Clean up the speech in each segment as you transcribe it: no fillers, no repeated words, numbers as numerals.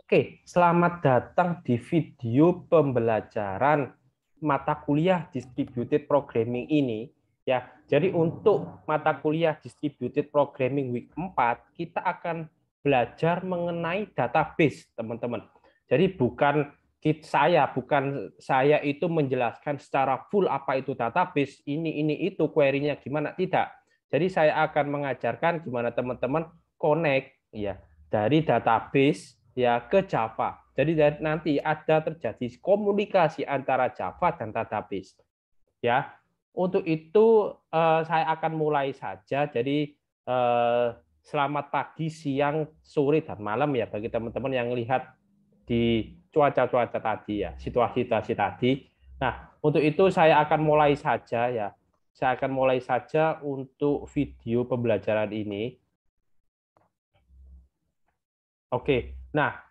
Oke, selamat datang di video pembelajaran mata kuliah Distributed Programming ini. Ya, jadi untuk mata kuliah Distributed Programming Week 4, kita akan belajar mengenai database, teman-teman. Jadi bukan saya itu menjelaskan secara full apa itu database, ini itu query-nya gimana, tidak. Jadi saya akan mengajarkan gimana teman-teman connect ya dari database ya ke Java. Jadi nanti ada terjadi komunikasi antara Java dan database. Ya, untuk itu saya akan mulai saja. Jadi selamat pagi, siang, sore, dan malam ya bagi teman-teman yang lihat di cuaca-cuaca tadi ya, situasi-situasi tadi. Nah, untuk itu saya akan mulai saja ya. Saya akan mulai saja untuk video pembelajaran ini. Oke, nah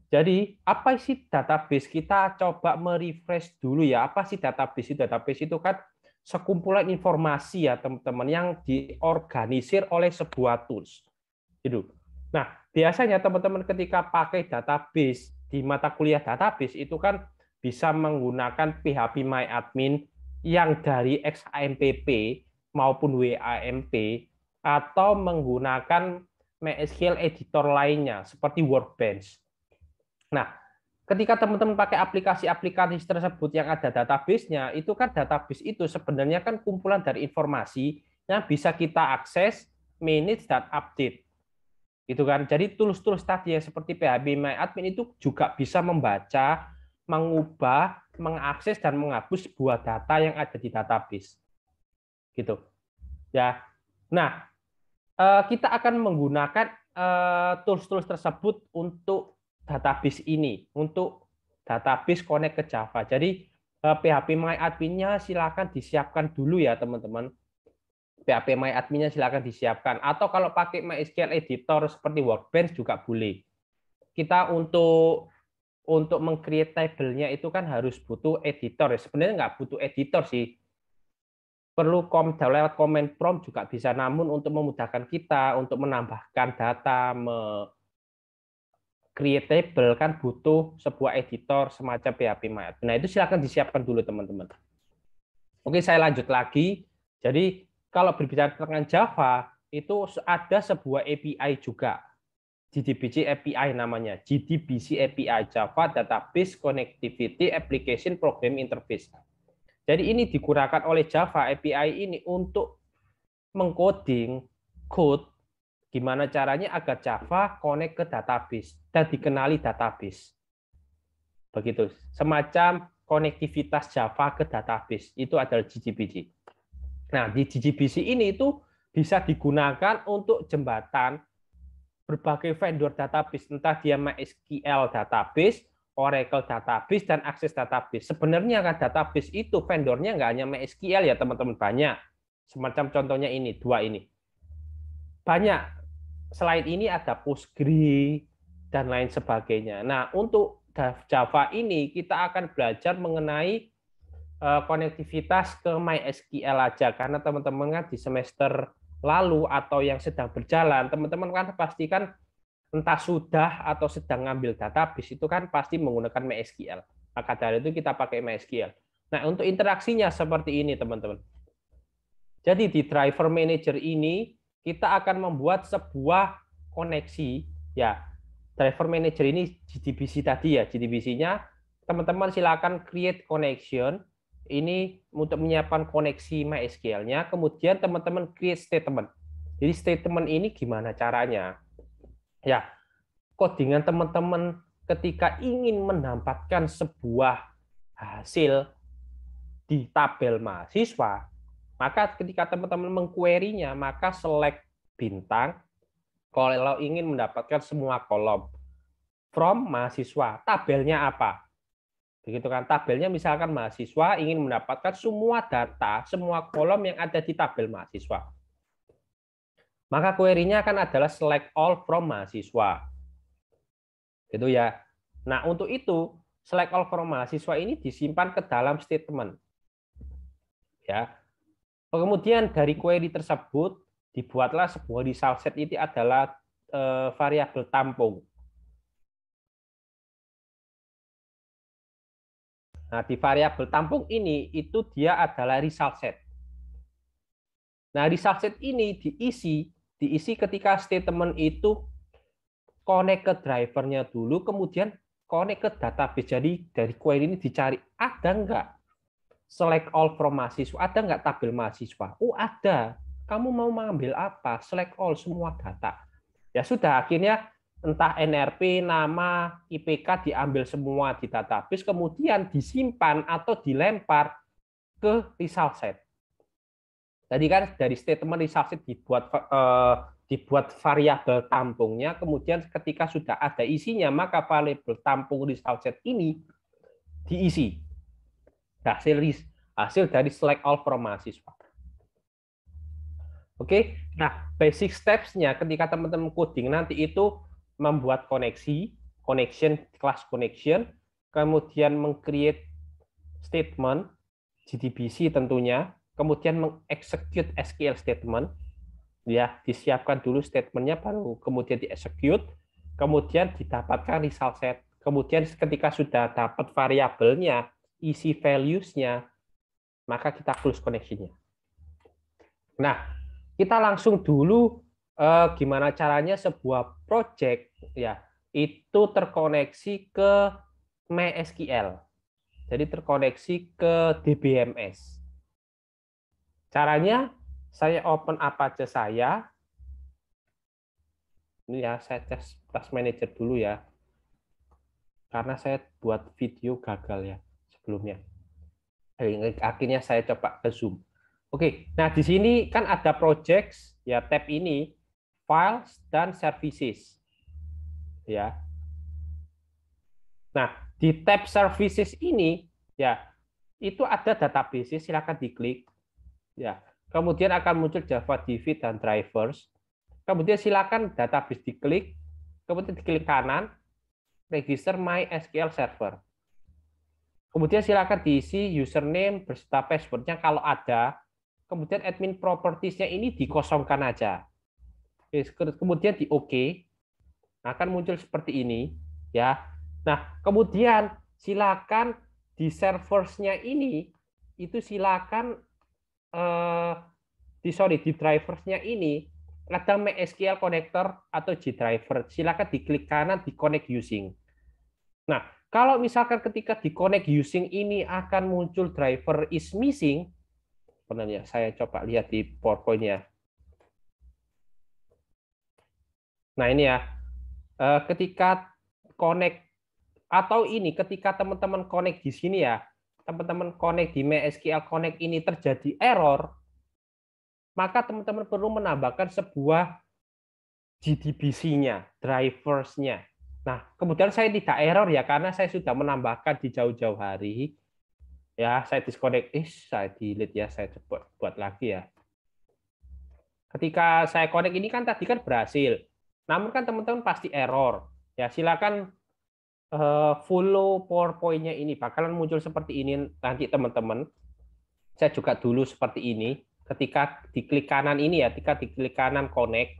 jadi apa sih database? Kita coba merefresh dulu ya. Apa sih database itu? Database itu kan sekumpulan informasi ya teman-teman yang diorganisir oleh sebuah tools. Gitu. Nah, biasanya teman-teman ketika pakai database di mata kuliah database itu kan bisa menggunakan phpMyAdmin yang dari XAMPP maupun WAMP atau menggunakan MySQL editor lainnya seperti Workbench. Nah, ketika teman-teman pakai aplikasi-aplikasi tersebut yang ada database-nya, itu kan database itu sebenarnya kan kumpulan dari informasi yang bisa kita akses, manage, dan update. Gitu kan. Jadi tools-tools tadi yang seperti phpMyAdmin itu juga bisa membaca, mengubah, mengakses, dan menghapus sebuah data yang ada di database. Gitu. Ya. Nah, kita akan menggunakan tools-tools tersebut untuk database ini, untuk database connect ke Java. Jadi phpMyAdmin-nya silakan disiapkan dulu ya teman-teman. phpMyAdmin-nya silakan disiapkan. Atau kalau pakai MySQL editor seperti Workbench juga boleh. Kita untuk meng-create table-nya itu kan harus butuh editor. Sebenarnya nggak butuh editor sih. Perlu lewat command prompt juga bisa, namun untuk memudahkan kita untuk menambahkan data, create table kan butuh sebuah editor semacam phpMyAdmin. Nah, itu silakan disiapkan dulu teman-teman. Oke, saya lanjut lagi. Jadi kalau berbicara tentang Java, itu ada sebuah API juga. JDBC API namanya. JDBC API, Java Database Connectivity Application Program Interface. Jadi ini digunakan oleh Java API ini untuk mengcoding code gimana caranya agar Java connect ke database dan dikenali database. Begitu. Semacam konektivitas Java ke database itu adalah JDBC. Nah, di JDBC ini itu bisa digunakan untuk jembatan berbagai vendor database, entah dia MySQL database, Oracle database, dan Access database. Sebenarnya kan database itu vendornya nggak hanya MySQL ya teman-teman, banyak. Semacam contohnya ini, dua ini. Banyak. Selain ini ada Postgre dan lain sebagainya. Nah, untuk Java ini kita akan belajar mengenai konektivitas ke MySQL aja, karena teman-teman kan di semester lalu atau yang sedang berjalan, teman-teman kan pasti kan entah sudah atau sedang ngambil database itu kan pasti menggunakan MySQL. Maka dari itu kita pakai MySQL. Nah, untuk interaksinya seperti ini teman-teman. Jadi di driver manager ini kita akan membuat sebuah koneksi ya. Driver manager ini JDBC tadi ya, JDBC-nya teman-teman silakan create connection. Ini untuk menyiapkan koneksi MySQL-nya, kemudian teman-teman create statement. Jadi statement ini gimana caranya? Ya, codingan teman-teman ketika ingin mendapatkan sebuah hasil di tabel mahasiswa, maka ketika teman-teman mengquery-nya, maka select bintang kalau ingin mendapatkan semua kolom from mahasiswa. Tabelnya apa? Begitu kan, tabelnya misalkan mahasiswa ingin mendapatkan semua data, semua kolom yang ada di tabel mahasiswa. Maka query-nya akan adalah select all from mahasiswa. Gitu ya. Nah, untuk itu select all from mahasiswa ini disimpan ke dalam statement. Ya. Kemudian dari query tersebut dibuatlah sebuah result set, ini adalah variabel tampung. Nah, di variabel tampung ini itu dia adalah result set. Nah, result set ini diisi ketika statement itu connect ke drivernya dulu, kemudian connect ke database. Jadi dari query ini dicari ada nggak select all from mahasiswa, ada nggak tabel mahasiswa? Oh ada. Kamu mau mengambil apa? Select all semua data. Ya sudah, akhirnya entah NRP, nama, IPK diambil semua di database, kemudian disimpan atau dilempar ke result set. Tadi kan dari statement result set dibuat variabel tampungnya, kemudian ketika sudah ada isinya, maka variabel tampung result set ini diisi. Hasil dari select all from mahasiswa. Oke, nah basic steps-nya ketika teman-teman coding nanti itu membuat connection, class connection, kemudian meng-create statement, JDBC tentunya, kemudian meng-execute SQL statement, ya disiapkan dulu statementnya baru kemudian di-execute, kemudian didapatkan result set, kemudian ketika sudah dapat variabelnya, isi values-nya, maka kita close connection-nya. Nah, kita langsung dulu gimana caranya sebuah project ya itu terkoneksi ke MySQL. Jadi terkoneksi ke DBMS. Caranya saya open apa aja saya. Ini ya saya tes task manager dulu ya. Karena saya buat video gagal ya sebelumnya. Akhirnya saya coba ke Zoom. Oke, nah di sini kan ada projects ya, tab ini files dan services ya. Nah, di tab services ini ya itu ada database, silakan diklik ya. Kemudian akan muncul Java DB dan drivers. Kemudian silakan database diklik, kemudian diklik kanan register MySQL server. Kemudian silakan diisi username beserta passwordnya kalau ada. Kemudian admin propertiesnya ini dikosongkan aja. Kemudian di OK, akan muncul seperti ini ya. Nah, kemudian silakan di serversnya ini itu silakan di driversnya ini ada MySQL connector atau JDriver. Silakan diklik kanan di connect using. Nah, kalau misalkan ketika di connect using ini akan muncul driver is missing, sebenarnya saya coba lihat di PowerPoint-nya. Nah, ini ya. Ketika connect atau ini ketika teman-teman connect di sini ya, teman-teman connect di MySQL Connect ini terjadi error, maka teman-teman perlu menambahkan sebuah JDBC-nya, drivers-nya. Nah, kemudian saya tidak error ya karena saya sudah menambahkan di jauh-jauh hari. Ya, saya disconnect, saya delete ya, saya coba buat lagi ya. Ketika saya connect ini kan tadi kan berhasil. Namun kan teman-teman pasti error. Ya, silakan follow PowerPoint-nya ini bakalan muncul seperti ini nanti teman-teman. Saya juga dulu seperti ini. Ketika diklik kanan ini ya, ketika diklik kanan connect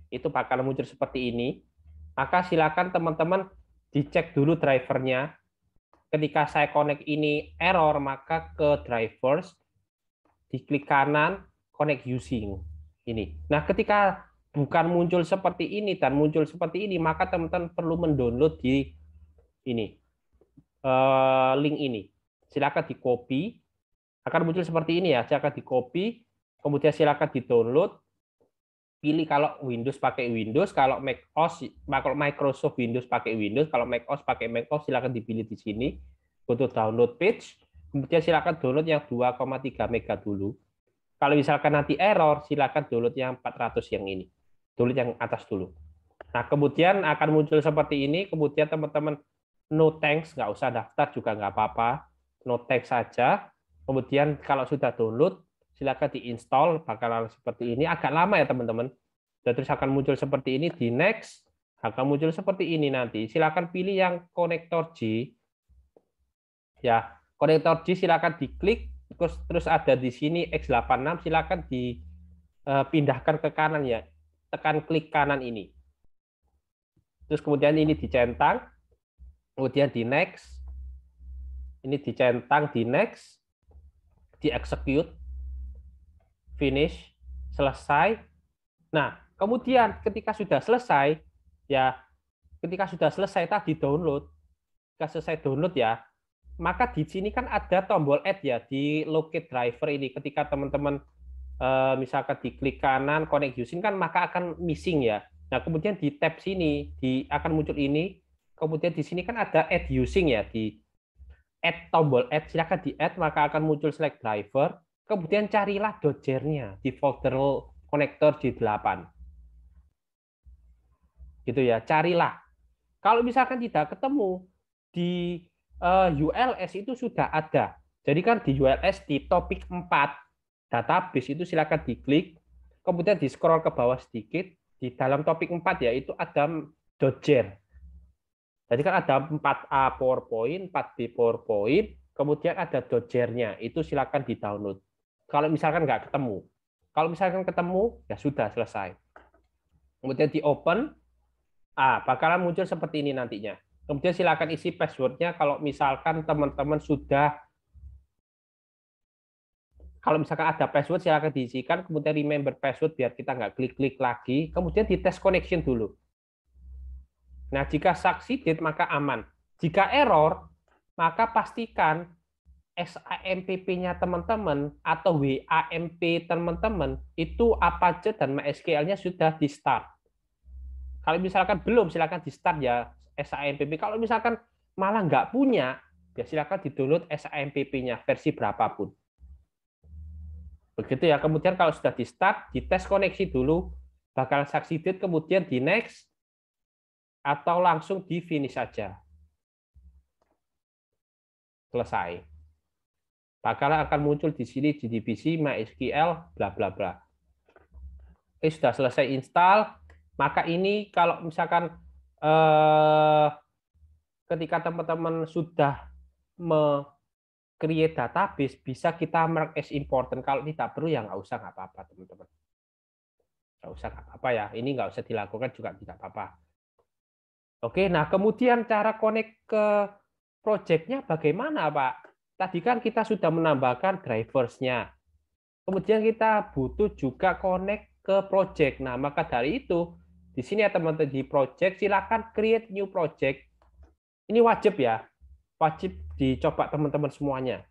itu bakalan muncul seperti ini. Maka silakan teman-teman dicek dulu drivernya. Ketika saya connect ini error, maka ke drivers, diklik kanan, connect using. Ini. Nah, ketika bukan muncul seperti ini dan muncul seperti ini, maka teman-teman perlu mendownload di ini link ini. Silakan di copy. Akan muncul seperti ini ya. Silakan di copy. Kemudian silakan di download. Pilih kalau Windows pakai Windows, kalau macOS, kalau Microsoft Windows pakai Windows, kalau macOS pakai macOS, silakan dipilih di sini. Go to download page. Kemudian silakan download yang 2,3 mega dulu. Kalau misalkan nanti error, silakan download yang 400 yang ini. Download yang atas dulu. Nah, kemudian akan muncul seperti ini. Kemudian teman-teman no thanks, nggak usah daftar juga nggak apa-apa. No thanks saja. Kemudian kalau sudah download, silakan diinstal. Bakalan seperti ini. Agak lama ya teman-teman. Dan terus akan muncul seperti ini. Di next, akan muncul seperti ini nanti. Silakan pilih yang konektor J. Ya, konektor J silakan diklik. Terus ada di sini X86. Silakan dipindahkan ke kanan ya. Tekan klik kanan ini. Terus kemudian ini dicentang, kemudian di next, ini dicentang, di next, di execute, finish, selesai. Nah, kemudian ketika sudah selesai, ya ketika sudah selesai tadi download, ketika selesai download ya, maka di sini kan ada tombol add ya di locate driver ini. Ketika teman-teman misalkan diklik kanan connect using kan maka akan missing ya. Nah, kemudian di tab sini akan muncul ini. Kemudian di sini kan ada add using ya, di add tombol add, silakan di add maka akan muncul select driver. Kemudian carilah Dodger-nya di folder konektor J8. Gitu ya, carilah. Kalau misalkan tidak ketemu di ULS itu sudah ada. Jadi kan di ULS di topik 4 database itu silakan diklik, kemudian di scroll ke bawah sedikit, di dalam topik 4 ya itu ada Dodger. Jadi kan ada 4A PowerPoint, 4B PowerPoint, kemudian ada Dodger-nya, itu silakan di-download. Kalau misalkan nggak ketemu. Kalau misalkan ketemu, ya sudah selesai. Kemudian di-open, bakalan muncul seperti ini nantinya. Kemudian silakan isi password-nya kalau misalkan teman-teman sudah, kalau misalkan ada password silakan diisikan, kemudian remember password biar kita nggak klik-klik lagi, kemudian di test connection dulu. Nah, jika succeeded maka aman. Jika error, maka pastikan SAMPP-nya teman-teman atau WAMP teman-teman itu Apache dan MySQL-nya sudah di start. Kalau misalkan belum, silakan di start ya SAMPP. Kalau misalkan malah nggak punya, ya silakan di-download SAMPP-nya versi berapapun. Begitu ya. Kemudian kalau sudah di start, di tes koneksi dulu, bakal succeeded, kemudian di next, atau langsung di finish saja. Selesai. Bakalan akan muncul di sini JDBC, MySQL, bla bla bla. Oke, sudah selesai install. Maka ini kalau misalkan ketika teman-teman sudah create database, bisa kita mark as important. Kalau tidak perlu ya nggak usah, nggak apa-apa teman-teman. Nggak usah, nggak apa-apa ya. Ini nggak usah dilakukan juga tidak apa-apa. Oke, nah kemudian cara connect ke project-nya bagaimana, Pak? Tadi kan kita sudah menambahkan drivers-nya. Kemudian kita butuh juga connect ke project. Nah, maka dari itu, di sini ya teman-teman di project, silakan create new project. Ini wajib ya, wajib dicoba teman-teman semuanya.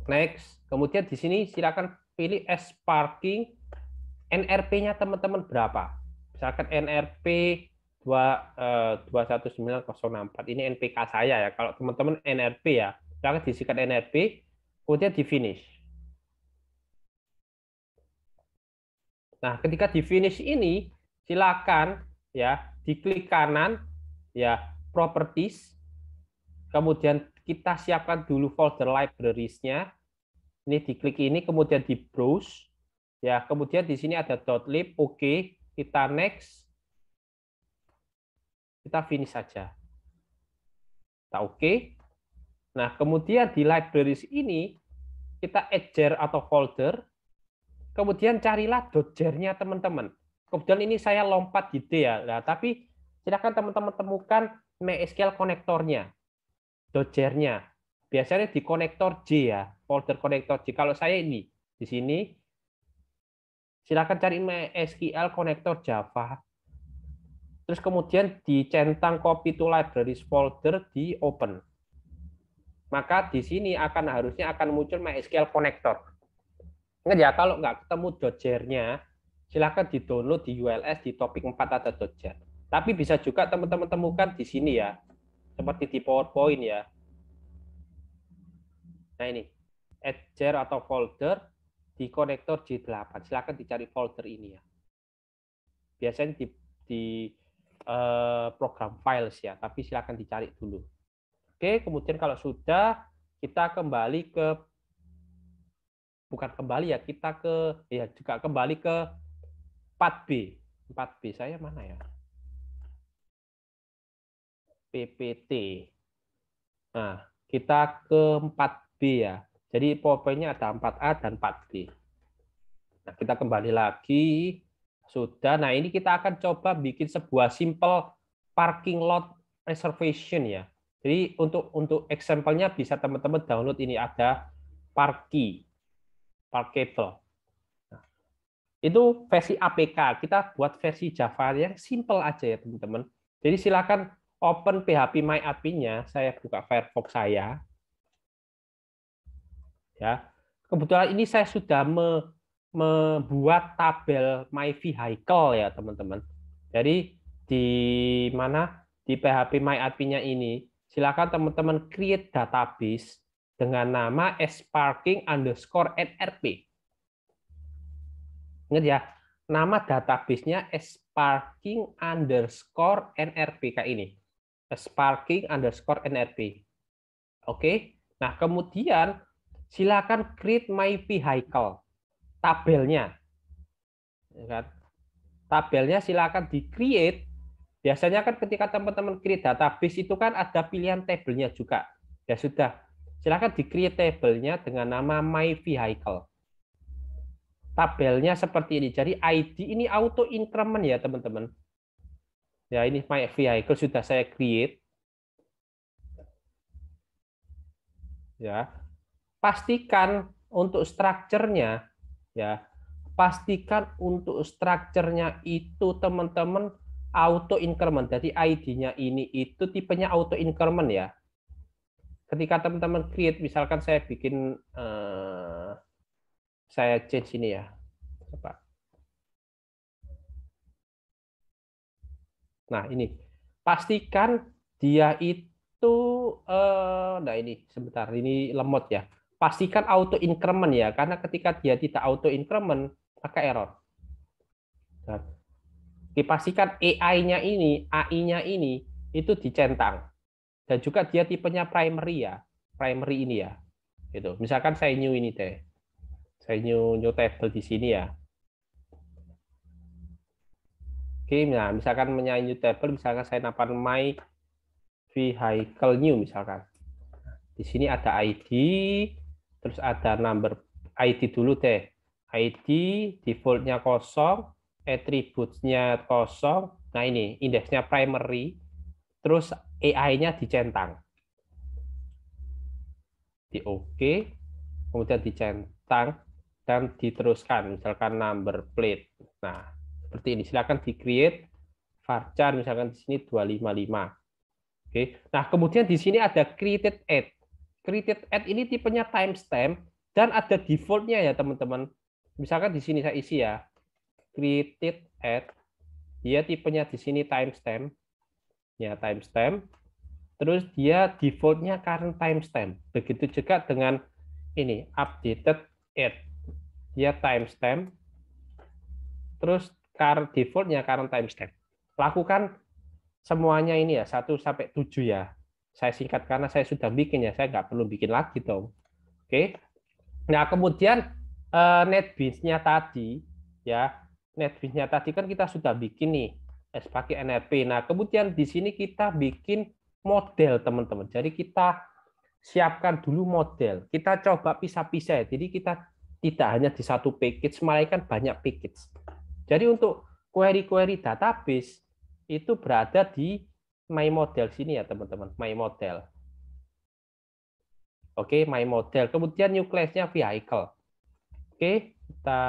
Next, kemudian di sini silakan pilih as parking, NRP-nya teman-teman berapa. Misalkan NRP 219064, ini NPK saya ya. Kalau teman-teman NRP ya, silakan diisikan NRP, kemudian di finish. Nah, ketika di finish ini, silakan ya diklik kanan ya properties, kemudian kita siapkan dulu folder libraries-nya. Ini diklik ini, kemudian di browse ya, kemudian di sini ada .lib, oke, kita next, kita finish saja. Kita oke. Nah, kemudian di libraries ini kita add jar atau folder. Kemudian carilah Dodger-nya teman-teman. Kemudian ini saya lompat gitu ya. Nah, tapi silakan teman-teman temukan MySQL konektornya, Dodger-nya. Biasanya di konektor J ya, folder konektor J. Kalau saya ini di sini, silakan cari MySQL konektor Java. Terus kemudian dicentang copy to libraries folder di open. Maka di sini harusnya akan muncul MySQL konektor. Ingat ya, kalau nggak ketemu Dodger-nya, silakan di-download di ULS di topik 4 ada Dodger. Tapi bisa juga teman-teman temukan di sini ya, seperti di PowerPoint ya. Nah ini, add jar atau folder di konektor J8. Silakan dicari folder ini ya. Biasanya di program files ya, tapi silakan dicari dulu. Oke, kemudian kalau sudah, kita kembali ke juga kembali ke 4B. 4B saya mana ya? PPT. Nah, kita ke 4B ya. Jadi PowerPoint-nya ada 4A dan 4B. Nah, kita kembali lagi. Sudah. Nah, ini kita akan coba bikin sebuah simple parking lot reservation ya. Jadi untuk example-nya bisa teman-teman download ini ada Parkable. Nah, itu versi APK. Kita buat versi Java yang simple aja ya teman-teman. Jadi silakan open PHP MyAdmin-nya. Saya buka Firefox saya. Ya, kebetulan ini saya sudah membuat tabel My Vehicle ya teman-teman. Jadi di mana di PHP MyAdmin-nya ini silakan teman-teman create database dengan nama sparking_nrp. Ingat ya, nama database-nya sparking_nrp kayak ini. Sparking_nrp. Oke. Nah, kemudian silakan create My Vehicle. Tabelnya. Tabelnya silakan di-create. Biasanya kan ketika teman-teman create database itu kan ada pilihan tabelnya juga. Ya sudah, silakan di-create tabelnya dengan nama My Vehicle. Tabelnya seperti ini. Jadi ID ini auto increment ya teman-teman. Ya ini My Vehicle sudah saya create. Ya, pastikan untuk strukturnya ya. Pastikan untuk strukturnya itu teman-teman auto increment. Jadi ID-nya ini itu tipenya auto increment ya. Ketika teman-teman create, misalkan saya bikin, saya change ini ya. Coba. Nah ini, pastikan dia itu, nah ini sebentar, ini lemot ya. Pastikan auto increment ya, karena ketika dia tidak auto increment maka error. Nah, dipastikan AI-nya ini itu dicentang. Dan juga dia tipenya primary ya, primary ini ya. Gitu. Misalkan saya new ini deh, saya new table di sini ya. Oke, nah misalkan new table, misalkan saya nampar my vehicle new misalkan. Di sini ada ID, terus ada number ID dulu deh. ID defaultnya kosong, attributes-nya kosong. Nah ini indeksnya primary, terus AI-nya dicentang. Di OK, kemudian dicentang dan diteruskan, misalkan number plate. Nah, seperti ini. Silakan di-create varchar misalkan di sini 255. Oke. Nah, kemudian di sini ada created add. Created add ini tipenya timestamp dan ada defaultnya ya, teman-teman. Misalkan di sini saya isi ya. Created add. Dia tipenya di sini timestamp. Ya, timestamp. Terus dia defaultnya current timestamp. Begitu juga dengan ini updated add. Dia timestamp. Terus defaultnya current timestamp. Lakukan semuanya ini ya 1 sampai 7 ya. Saya singkat karena saya sudah bikin ya, saya nggak perlu bikin lagi dong. Oke. Nah, kemudian NetBeans-nya tadi ya, NetBeans-nya tadi kan kita sudah bikin nih pakai NRP. Nah, kemudian di sini kita bikin model, teman-teman. Jadi kita siapkan dulu model. Kita coba pisah-pisah. Jadi kita tidak hanya di satu package, melainkan banyak package. Jadi untuk query-query database itu berada di My Model sini ya teman-teman, My Model. Oke, My Model. Kemudian new class-nya vehicle. Oke, kita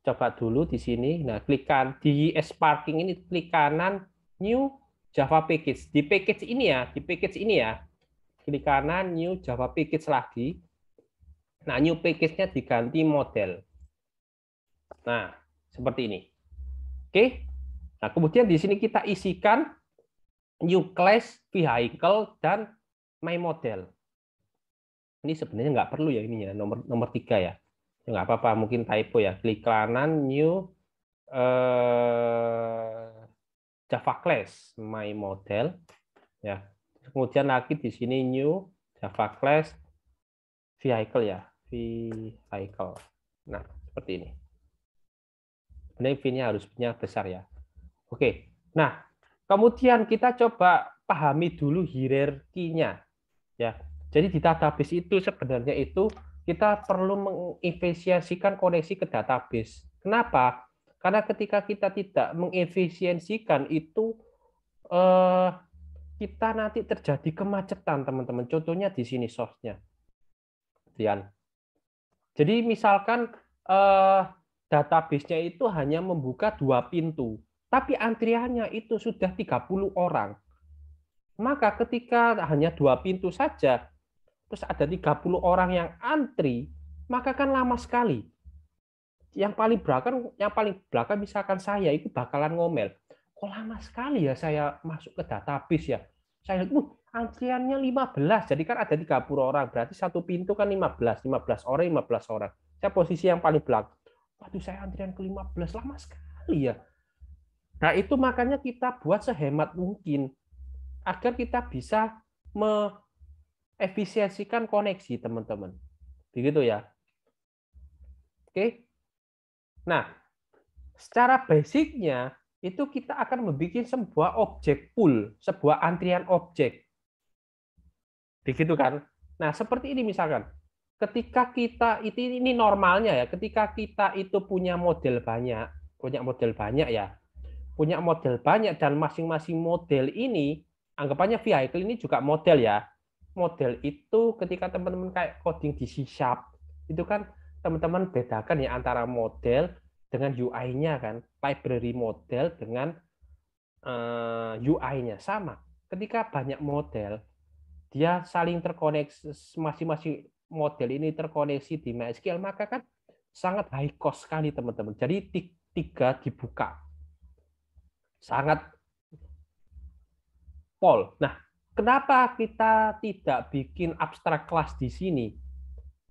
coba dulu di sini. Nah, klikkan di Sparking ini, klik kanan new Java package. Di package ini ya, klik kanan new Java package lagi. Nah, new package-nya diganti model. Nah, seperti ini. Oke. Nah, kemudian di sini kita isikan new class, vehicle, dan my model. Ini sebenarnya nggak perlu ya ininya, nomor 3 ya. Ya nggak apa-apa, mungkin typo ya. Klik kanan new Java class, my model. Ya. Kemudian lagi di sini new Java class, vehicle ya. Vehicle. Nah, seperti ini. Sebenarnya V-nya harus besar ya. Oke. Nah, kemudian kita coba pahami dulu hierarkinya. Ya. Jadi di database itu sebenarnya itu kita perlu mengefisiensikan koneksi ke database. Kenapa? Karena ketika kita tidak mengefisiensikan itu eh, kita nanti terjadi kemacetan, teman-teman. Contohnya di sini source-nya. Jadi misalkan database-nya itu hanya membuka 2 pintu, tapi antriannya itu sudah 30 orang. Maka ketika hanya 2 pintu saja, terus ada 30 orang yang antri, maka kan lama sekali. Yang paling belakang misalkan saya itu bakalan ngomel. Kok lama sekali ya saya masuk ke database ya? Saya lihat, antriannya 15. Jadi kan ada 30 orang, berarti satu pintu kan 15. 15 orang, 15 orang. Saya posisi yang paling belakang. Waduh, saya antrian ke 15, lama sekali ya. Nah, itu makanya kita buat sehemat mungkin agar kita bisa efisiensikan koneksi, teman-teman. Begitu ya. Oke. Nah, secara basicnya itu kita akan membuat sebuah objek pool, sebuah antrian objek. Begitu kan? Nah, seperti ini misalkan. Ketika kita ini normalnya ya, ketika kita itu punya model banyak ya. Punya model banyak dan masing-masing model ini anggapannya vehicle ini juga model ya. Model itu ketika teman-teman kayak coding di C# itu kan teman-teman bedakan ya antara model dengan UI-nya kan. Library model dengan UI-nya sama. Ketika banyak model, dia saling terkoneksi, masing-masing model ini terkoneksi di MySQL, maka kan sangat high cost sekali teman-teman. Jadi tiga dibuka. Sangat pol. Nah, kenapa kita tidak bikin abstrak kelas di sini?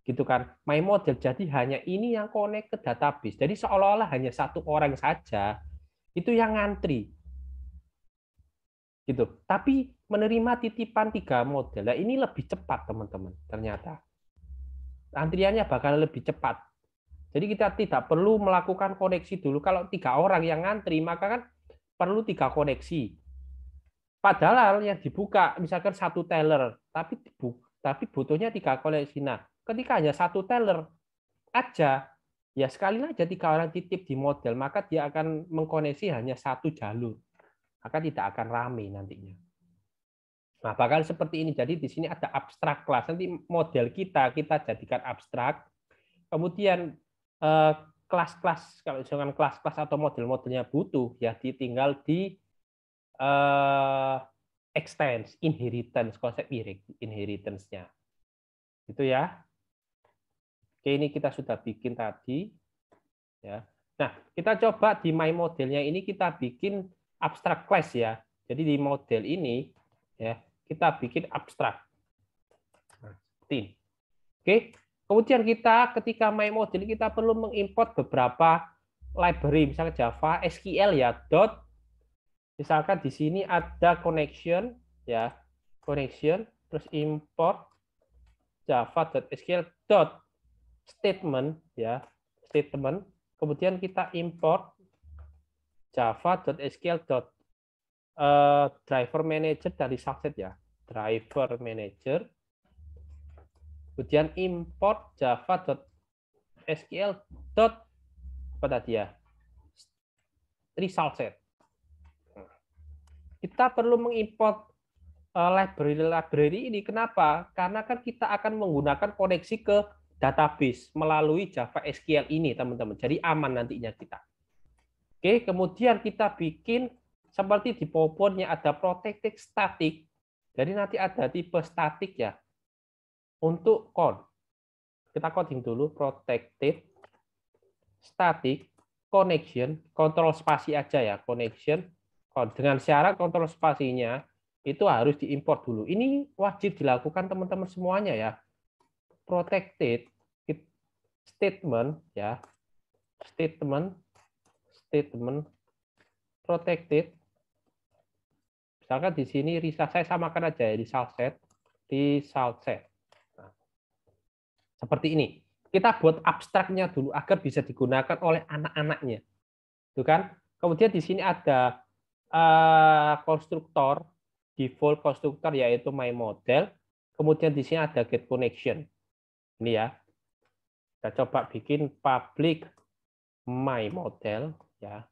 Gitu kan. My model jadi hanya ini yang connect ke database. Jadi seolah-olah hanya satu orang saja itu yang ngantri. Gitu. Tapi menerima titipan 3 model. Nah, ini lebih cepat, teman-teman. Ternyata antriannya bakal lebih cepat. Jadi kita tidak perlu melakukan koneksi dulu. Kalau 3 orang yang ngantri, maka kan perlu 3 koneksi. Padahal yang dibuka misalkan satu teller, tapi butuhnya 3 koneksi. Nah, ketika hanya satu teller aja, ya sekali aja 3 orang titip di model, maka dia akan mengkoneksi hanya satu jalur. Maka tidak akan rame nantinya. Nah, bakal seperti ini. Jadi di sini ada abstrak kelas. Nanti model kita jadikan abstrak. Kemudian kelas-kelas, kalau misalkan kelas-kelas atau model-modelnya butuh, ya ditinggal di extends, inheritance, konsep inheritance-nya. Itu ya. Oke, ini kita sudah bikin tadi. Ya. Nah, kita coba di my modelnya ini kita bikin abstrak class ya. Jadi di model ini ya kita bikin abstrak. Oke. Kemudian kita ketika my model kita perlu mengimport beberapa library misalnya Java, SQL ya, misalkan di sini ada connection ya, connection terus import java.sql statement ya, statement, kemudian kita import java.sql driver manager dari subset ya, driver manager, kemudian import java.sql apa tadi ya, result set. Kita perlu mengimport library ini. Kenapa? Karena kan kita akan menggunakan koneksi ke database melalui Java SQL ini, teman-teman. Jadi aman nantinya kita. Oke, kemudian kita bikin seperti di PowerPoint-nya ada protected static. Jadi nanti ada tipe static ya. Untuk code. Kita coding dulu protected static connection, kontrol spasi aja ya, connection. Dengan syarat kontrol spasinya itu harus diimport dulu. Ini wajib dilakukan teman-teman semuanya ya. Protected statement ya. Statement protected. Misalkan di sini result saya samakan aja ya, result set. Nah, seperti ini. Kita buat abstraknya dulu agar bisa digunakan oleh anak-anaknya. Tuh kan? Kemudian di sini ada konstruktor, default konstruktor yaitu my model. Kemudian di sini ada get connection. Ini ya. Kita coba bikin public my model ya.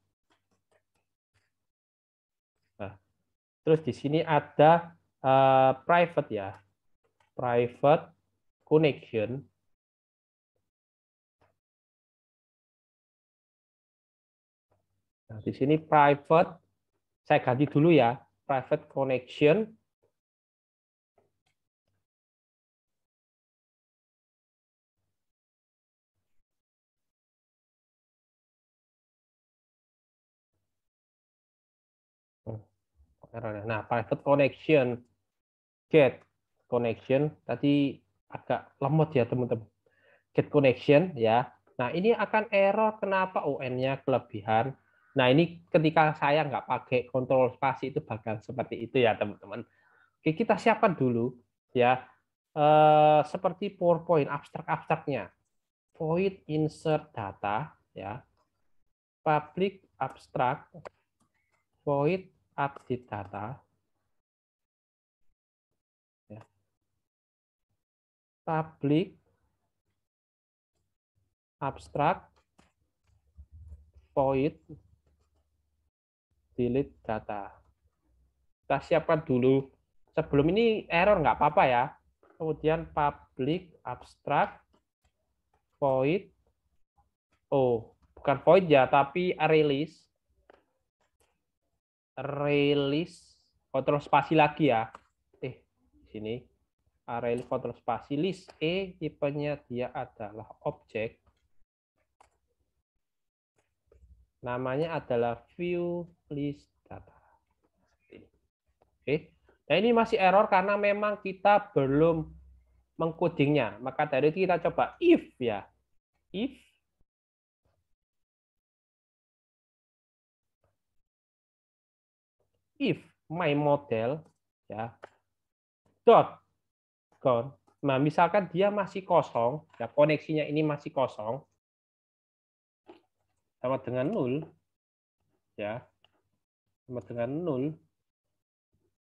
Nah, Terus di sini ada private ya, private connection. Nah, di sini private, saya ganti dulu ya, private connection. Nah, private connection, get connection, tadi agak lemot ya teman-teman. Get connection ya. Nah, ini akan error kenapa UN-nya kelebihan. Nah, ini ketika saya nggak pakai kontrol spasi itu bakal seperti itu ya teman-teman. Oke, kita siapkan dulu ya. Seperti PowerPoint abstrak-abstraknya. Void insert data ya. Public abstract void update data. Ya. Public abstract void delete data. Kita siapkan dulu. Sebelum ini error nggak apa-apa ya. Kemudian public abstract void, bukan void ya, tapi release kontrol spasi lagi ya. Sini array kontrol spasi list tipenya dia adalah objek. Namanya adalah view list data. Oke. Nah, ini masih error karena memang kita belum mengcodingnya. Maka dari itu kita coba if ya. If my model ya dot count. Nah, misalkan dia masih kosong, ya koneksinya ini masih kosong sama dengan 0 ya. Sama dengan 0.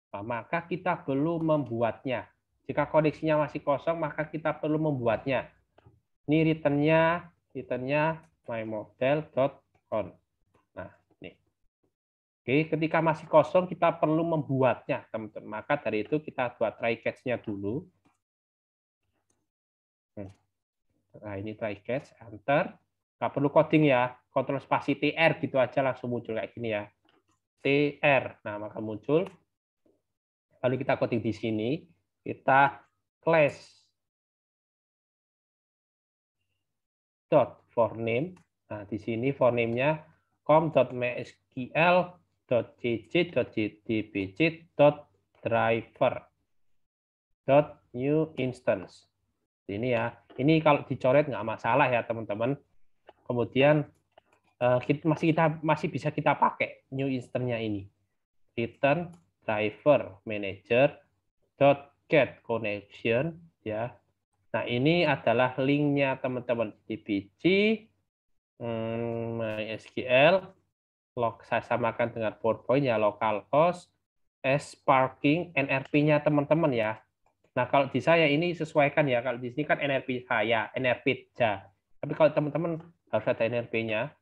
Nah, maka kita perlu membuatnya. Jika koneksinya masih kosong, maka kita perlu membuatnya. Ini returnnya my model.count. Nah, ini. Oke, ketika masih kosong, kita perlu membuatnya, teman-teman. Maka dari itu kita buat try catch-nya dulu. Nah, ini try catch, enter. Nggak perlu coding ya, kontrol spasi TR gitu aja langsung muncul kayak gini ya. TR, nah maka muncul. Lalu kita coding di sini, kita class dot for name. Nah, di sini for name-nya com.mysql.cc.dbc.driver.new instance. Ini ya. Ini kalau dicoret nggak masalah ya, teman-teman. Kemudian masih bisa kita pakai new instance-nya ini. Return driver manager dot get connection ya. Nah, ini adalah linknya teman-teman dbc MySQL log saya samakan dengan PowerPoint ya, localhost sparking NRP-nya teman-teman ya. Nah, kalau di saya ini sesuaikan ya, kalau di sini kan NRP saya, NRP ja. Tapi kalau teman-teman harus ada NRP-nya.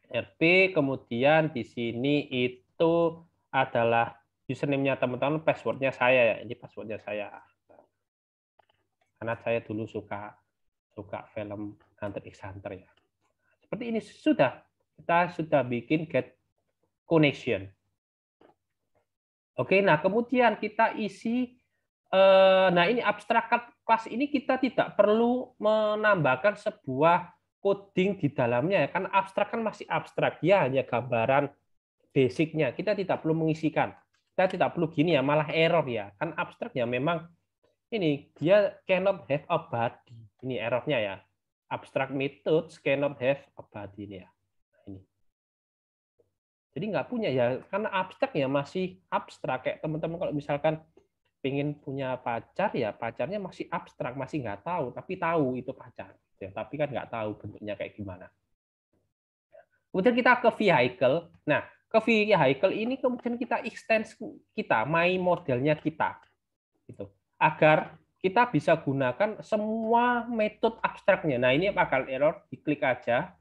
NRP, kemudian di sini itu adalah username-nya teman-teman, password-nya saya ya. Ini password-nya saya. Karena saya dulu suka film Hunter x Hunter ya. Seperti ini kita sudah bikin get connection. Oke, nah kemudian kita isi. Nah, ini abstrak kelas ini kita tidak perlu menambahkan sebuah coding di dalamnya, kan abstrak kan masih abstrak, ya hanya gambaran basicnya. Kita tidak perlu mengisikan. Kita tidak perlu gini ya, malah error ya. Kan abstrak ya memang ini dia cannot have a body. Ini errornya ya. Abstract methods cannot have a body ini ya. Ini. Jadi nggak punya ya, karena abstrak ya masih abstrak. Kayak teman-teman kalau misalkan pengen punya pacar ya pacarnya masih abstrak, masih nggak tahu, tapi tahu itu pacar ya, tapi kan nggak tahu bentuknya kayak gimana. Kemudian kita ke vehicle. Nah, ke vehicle ini kemudian kita extend kita my modelnya kita gitu, agar kita bisa gunakan semua metode abstraknya. Nah, ini bakal error, diklik aja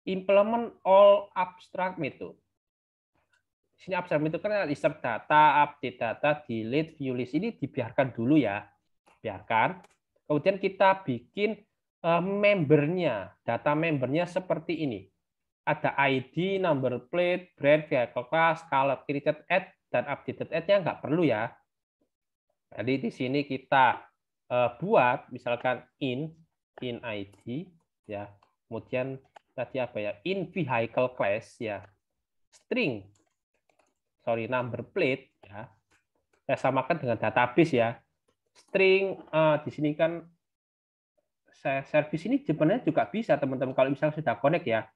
implement all abstract method. Sini abstrak itu kan insert data, update data, delete, view list. Ini dibiarkan dulu ya. Biarkan. Kemudian kita bikin membernya, data membernya seperti ini. Ada ID, number plate, brand, vehicle class, color, created add, dan updated add-nya nggak perlu ya. Jadi di sini kita buat misalkan in ID ya. Kemudian tadi apa ya? In vehicle class ya. String number plate ya. Saya samakan dengan database ya. String di sini kan service ini sebenarnya juga bisa teman-teman kalau misalnya sudah connect ya.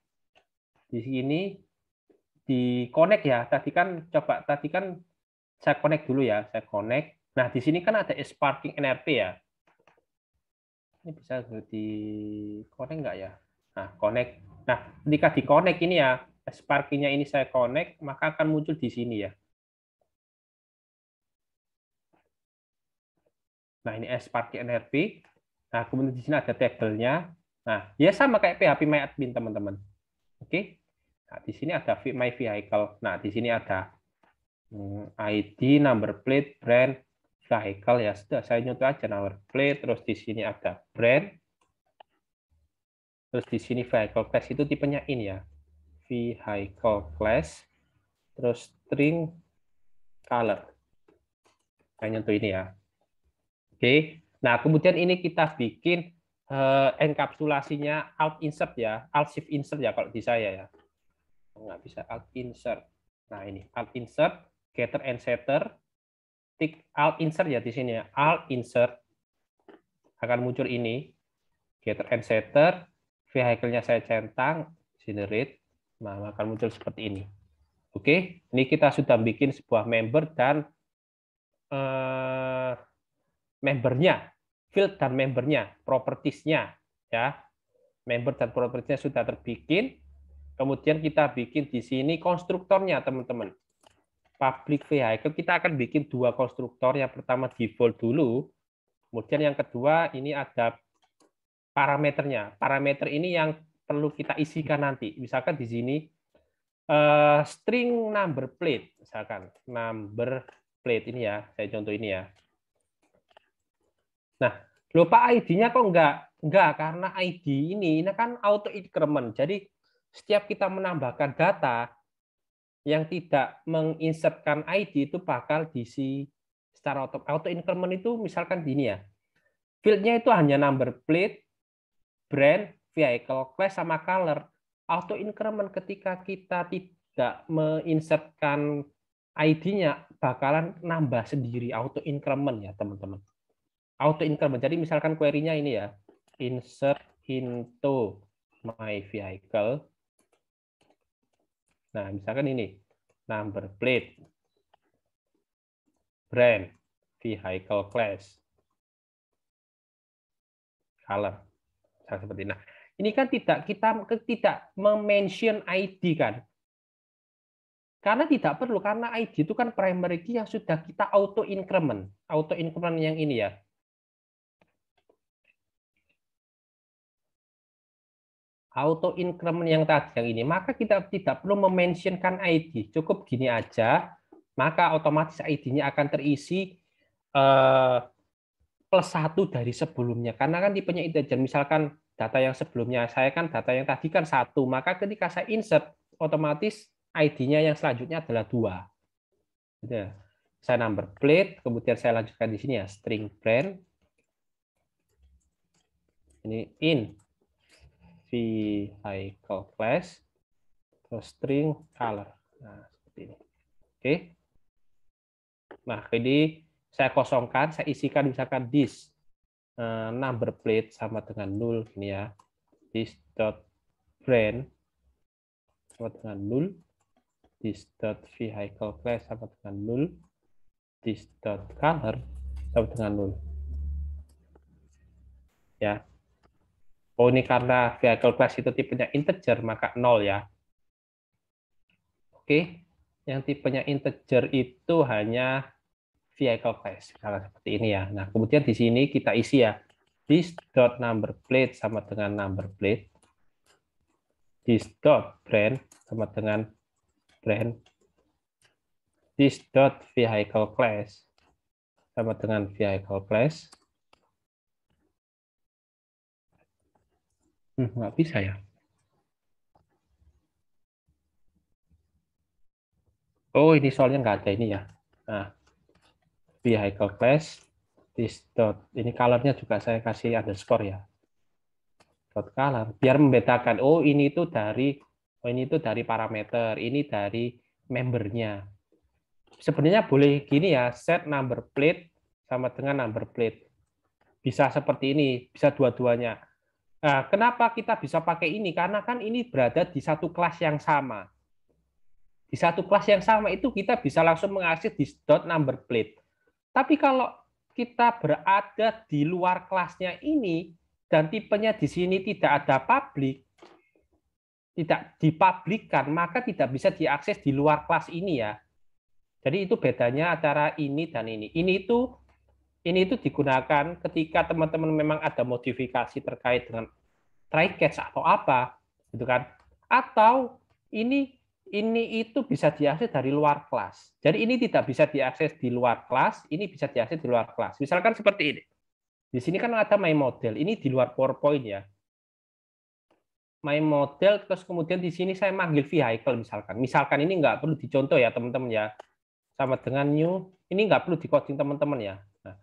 Di sini di connect ya. Tadi kan saya connect dulu ya, saya connect. Nah, di sini kan ada Sparking NRP ya. Ini bisa di connect nggak ya? Nah, connect. Nah, ketika di connect ini ya, Sparking-nya ini saya connect, maka akan muncul di sini ya. Nah, ini Sparking NRP. Nah, kemudian di sini ada tabelnya. Nah, ya sama kayak PHPMyAdmin, teman-teman. Oke. Nah, di sini ada My Vehicle. Nah, di sini ada ID, number plate, brand, vehicle ya. Sudah, saya nyentuh aja number plate, terus di sini ada brand. Terus di sini vehicle class itu tipenya ini ya. Vehicle class, terus string color. Saya nyentuh ini ya. Oke. Nah, kemudian ini kita bikin enkapsulasinya alt insert ya, alt shift insert ya kalau di saya ya. Nggak bisa alt insert. Nah, ini alt insert, getter and setter, tick alt insert ya di sini ya. Alt insert akan muncul ini. Getter and setter, vehicle-nya saya centang, generate, nah akan muncul seperti ini. Oke, ini kita sudah bikin sebuah member dan membernya, field dan membernya, propertiesnya, ya, member dan propertiesnya sudah terbikin. Kemudian kita bikin di sini konstruktornya, teman-teman. Public vehicle kita akan bikin dua konstruktor. Yang pertama default dulu, kemudian yang kedua ini ada parameternya. Parameter ini yang perlu kita isikan nanti. Misalkan di sini string number plate, misalkan number plate ini ya, saya contoh ini ya. Nah, lupa ID-nya kok enggak karena ID ini kan auto increment. Jadi setiap kita menambahkan data yang tidak menginsertkan ID itu bakal diisi secara auto increment itu misalkan gini ya. Field-nya itu hanya number plate, brand, vehicle class sama color. Auto increment ketika kita tidak menginsertkan ID-nya bakalan nambah sendiri auto increment ya, teman-teman. Auto increment. Jadi misalkan query-nya ini ya, insert into my vehicle. Nah, misalkan ini number plate, brand, vehicle class, color. Seperti ini. Nah, ini kan kita tidak mention ID kan. Karena tidak perlu, karena ID itu kan primary key yang sudah kita auto increment. Auto increment yang ini ya. Auto increment yang tadi yang ini, maka kita tidak perlu mementionkan ID. Cukup gini aja, maka otomatis ID-nya akan terisi plus 1 dari sebelumnya. Karena kan tipenya integer. Misalkan data yang sebelumnya, saya kan data yang tadi kan 1. Maka ketika saya insert, otomatis ID-nya yang selanjutnya adalah 2. Gitu ya. Saya number plate, kemudian saya lanjutkan di sini ya, string brand. Ini in vehicle class, terus string color. Nah, seperti ini. Oke. Nah, jadi saya kosongkan, saya isikan misalkan this number plate sama dengan 0 ini ya. This dot brand sama dengan 0. This dot vehicle class sama dengan 0. This dot color sama dengan 0. Ya. Oh, ini karena vehicle class itu tipenya integer, maka 0 ya. Oke. Yang tipenya integer itu hanya vehicle class. Kalau seperti ini ya. Nah, kemudian di sini kita isi ya. This dot number plate sama dengan number plate. This dot brand sama dengan brand. this dot vehicle class sama dengan vehicle class. Nggak bisa ya. Oh, ini soalnya nggak ada ini ya. Nah, vehicle class this dot. Ini colornya juga saya kasih underscore ya. Dot color biar membedakan. Oh, ini itu dari parameter, ini dari membernya. Sebenarnya boleh gini ya, set number plate sama dengan number plate. Bisa seperti ini, bisa dua-duanya. Nah, kenapa kita bisa pakai ini? Karena kan ini berada di satu kelas yang sama. Di satu kelas yang sama itu kita bisa langsung mengakses di dot number plate. Tapi kalau kita berada di luar kelasnya ini dan tipenya di sini tidak ada public, tidak dipublikkan, maka tidak bisa diakses di luar kelas ini ya. Jadi itu bedanya antara ini dan ini. Ini itu digunakan ketika teman-teman memang ada modifikasi terkait dengan try catch atau apa, gitu kan? Atau ini itu bisa diakses dari luar kelas. Jadi ini tidak bisa diakses di luar kelas, ini bisa diakses di luar kelas. Misalkan seperti ini. Di sini kan ada my model, ini di luar PowerPoint ya. My model, terus kemudian di sini saya manggil vehicle misalkan. Misalkan ini nggak perlu dicontoh ya teman-teman ya. Sama dengan new, ini nggak perlu di coding teman-teman ya. Nah,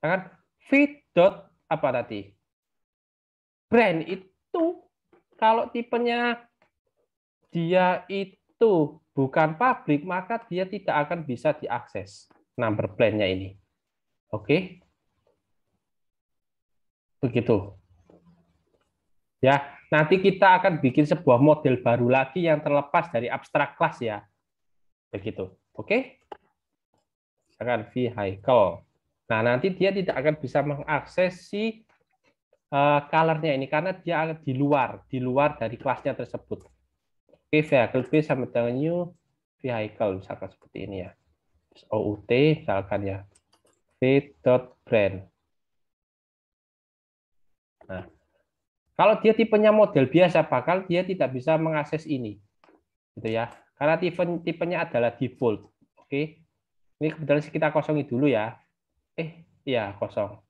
kan feed dot apa tadi? Brand itu kalau tipenya dia itu bukan public, maka dia tidak akan bisa diakses number plan-nya ini. Oke? Begitu. Ya, nanti kita akan bikin sebuah model baru lagi yang terlepas dari abstrak kelas ya. Begitu. Oke? Misalkan vehicle. Nah, nanti dia tidak akan bisa mengakses si color-nya ini karena dia di luar dari kelasnya tersebut. Oke, vehicle B sama dengan new vehicle misalkan seperti ini ya. OUT misalkan ya. v.brand. Nah, kalau dia tipenya model biasa, bakal dia tidak bisa mengakses ini, gitu ya. Karena tipenya adalah default. Oke, ini kebetulan kita kosongi dulu ya. Iya kosong.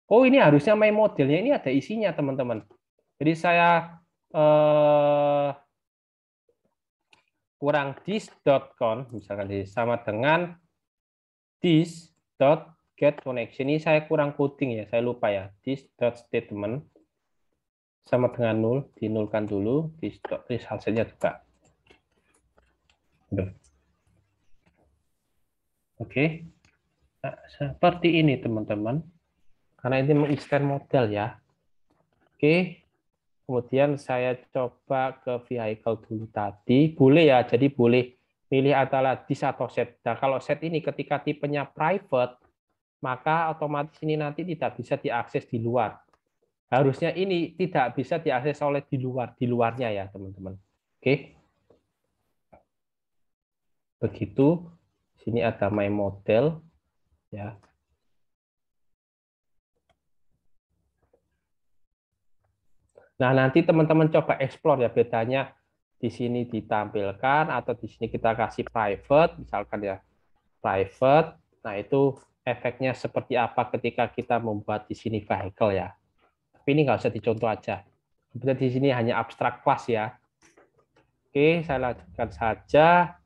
Oh, ini harusnya my modelnya ini ada isinya teman-teman. Jadi saya kurang this.con misalkan sama dengan this.getConnection. Ini saya kurang coding ya, saya lupa ya. This.statement sama dengan nul, dinulkan dulu, this hasilnya juga. Oke. Nah, seperti ini teman-teman. Karena ini meng-extend model ya. Oke. Kemudian saya coba ke vehicle dulu tadi. Boleh ya, jadi boleh pilih antara this atau set. Nah, kalau set ini ketika tipenya private, maka otomatis ini nanti tidak bisa diakses di luar. Harusnya ini tidak bisa diakses oleh di luarnya ya, teman-teman. Oke. Begitu. Sini ada my model ya. Nah, nanti teman-teman coba explore ya bedanya di sini ditampilkan atau di sini kita kasih private, misalkan ya private. Nah, itu efeknya seperti apa ketika kita membuat di sini vehicle ya. Tapi ini nggak usah dicontoh aja. Kemudian di sini hanya abstrak kelas ya. Oke, saya lanjutkan saja.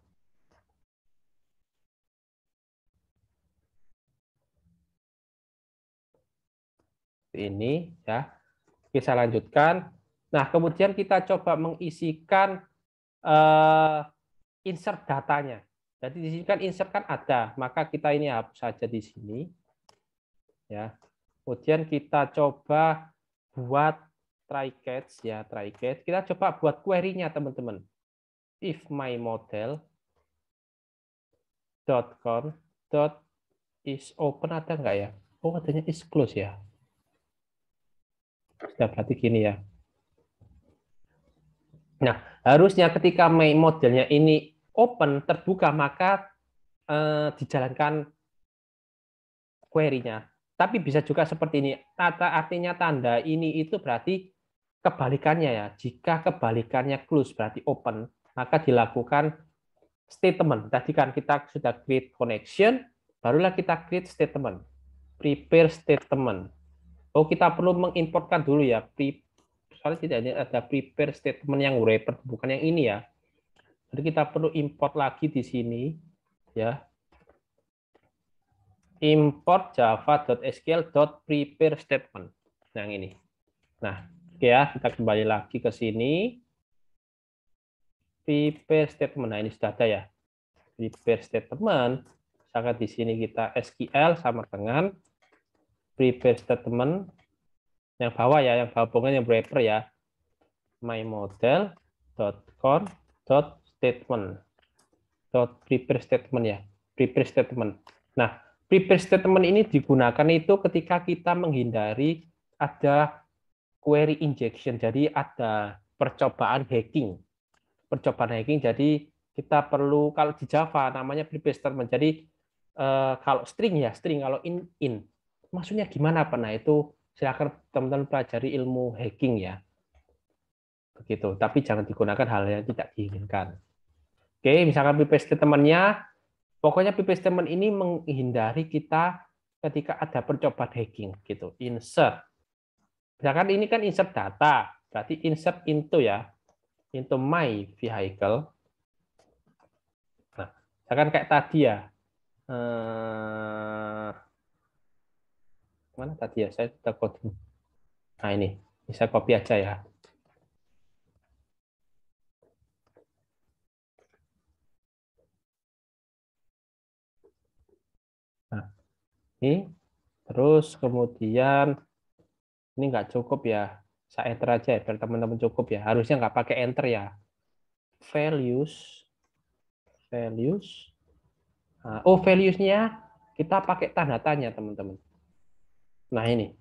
Ini ya. Oke, saya lanjutkan. Nah, kemudian kita coba mengisikan insert datanya. Jadi di sini kan insert kan ada, maka kita ini hapus saja di sini. Ya. Kemudian kita coba buat try catch ya, try catch. Kita coba buat query-nya teman-teman. If my model .con .is open ada nggak ya? Oh, adanya is close ya. Sudah berarti gini ya. Nah, harusnya ketika my modelnya ini open, terbuka, maka dijalankan query-nya. Tapi bisa juga seperti ini. Artinya tanda ini itu berarti kebalikannya ya. Jika kebalikannya close berarti open, maka dilakukan statement. Tadi kan kita sudah create connection, barulah kita create statement. Prepare statement. Oh, kita perlu mengimportkan dulu ya. Soalnya tidak ada prepare statement yang wrapper, bukan yang ini ya. Jadi kita perlu import lagi di sini ya. Import java.sql.prepare statement. Nah, yang ini. Nah, oke ya, kita kembali lagi ke sini. Prepare statement. Nah, ini sudah ada ya. Prepare statement. Misalkan di sini kita SQL sama dengan prepare statement yang bawah ya, yang bawah bukan yang wrapper ya. mymodel.const.statement. Prepare statement ya. Prepare statement. Nah, prepare statement ini digunakan itu ketika kita menghindari ada query injection. Jadi ada percobaan hacking. Percobaan hacking. Jadi kita perlu, kalau di Java namanya prepare statement. Jadi kalau string ya, string. Kalau in. Maksudnya gimana Pak? Nah, itu silakan teman-teman pelajari ilmu hacking ya. Begitu. Tapi jangan digunakan hal yang tidak diinginkan. Oke, misalkan prepare statement-nya, pokoknya prepare statement ini menghindari kita ketika ada percobaan hacking gitu. Insert. Misalkan ini kan insert data, berarti insert into ya, into my vehicle. Nah, misalkan kayak tadi ya, mana tadi ya, saya sudah coding. Nah ini, bisa copy aja ya. Nah, ini, terus kemudian, ini nggak cukup ya, saya enter aja ya, biar teman-teman cukup ya. Harusnya nggak pakai enter ya. Values, Nah, oh values-nya kita pakai tanda tanya teman-teman. Nah ini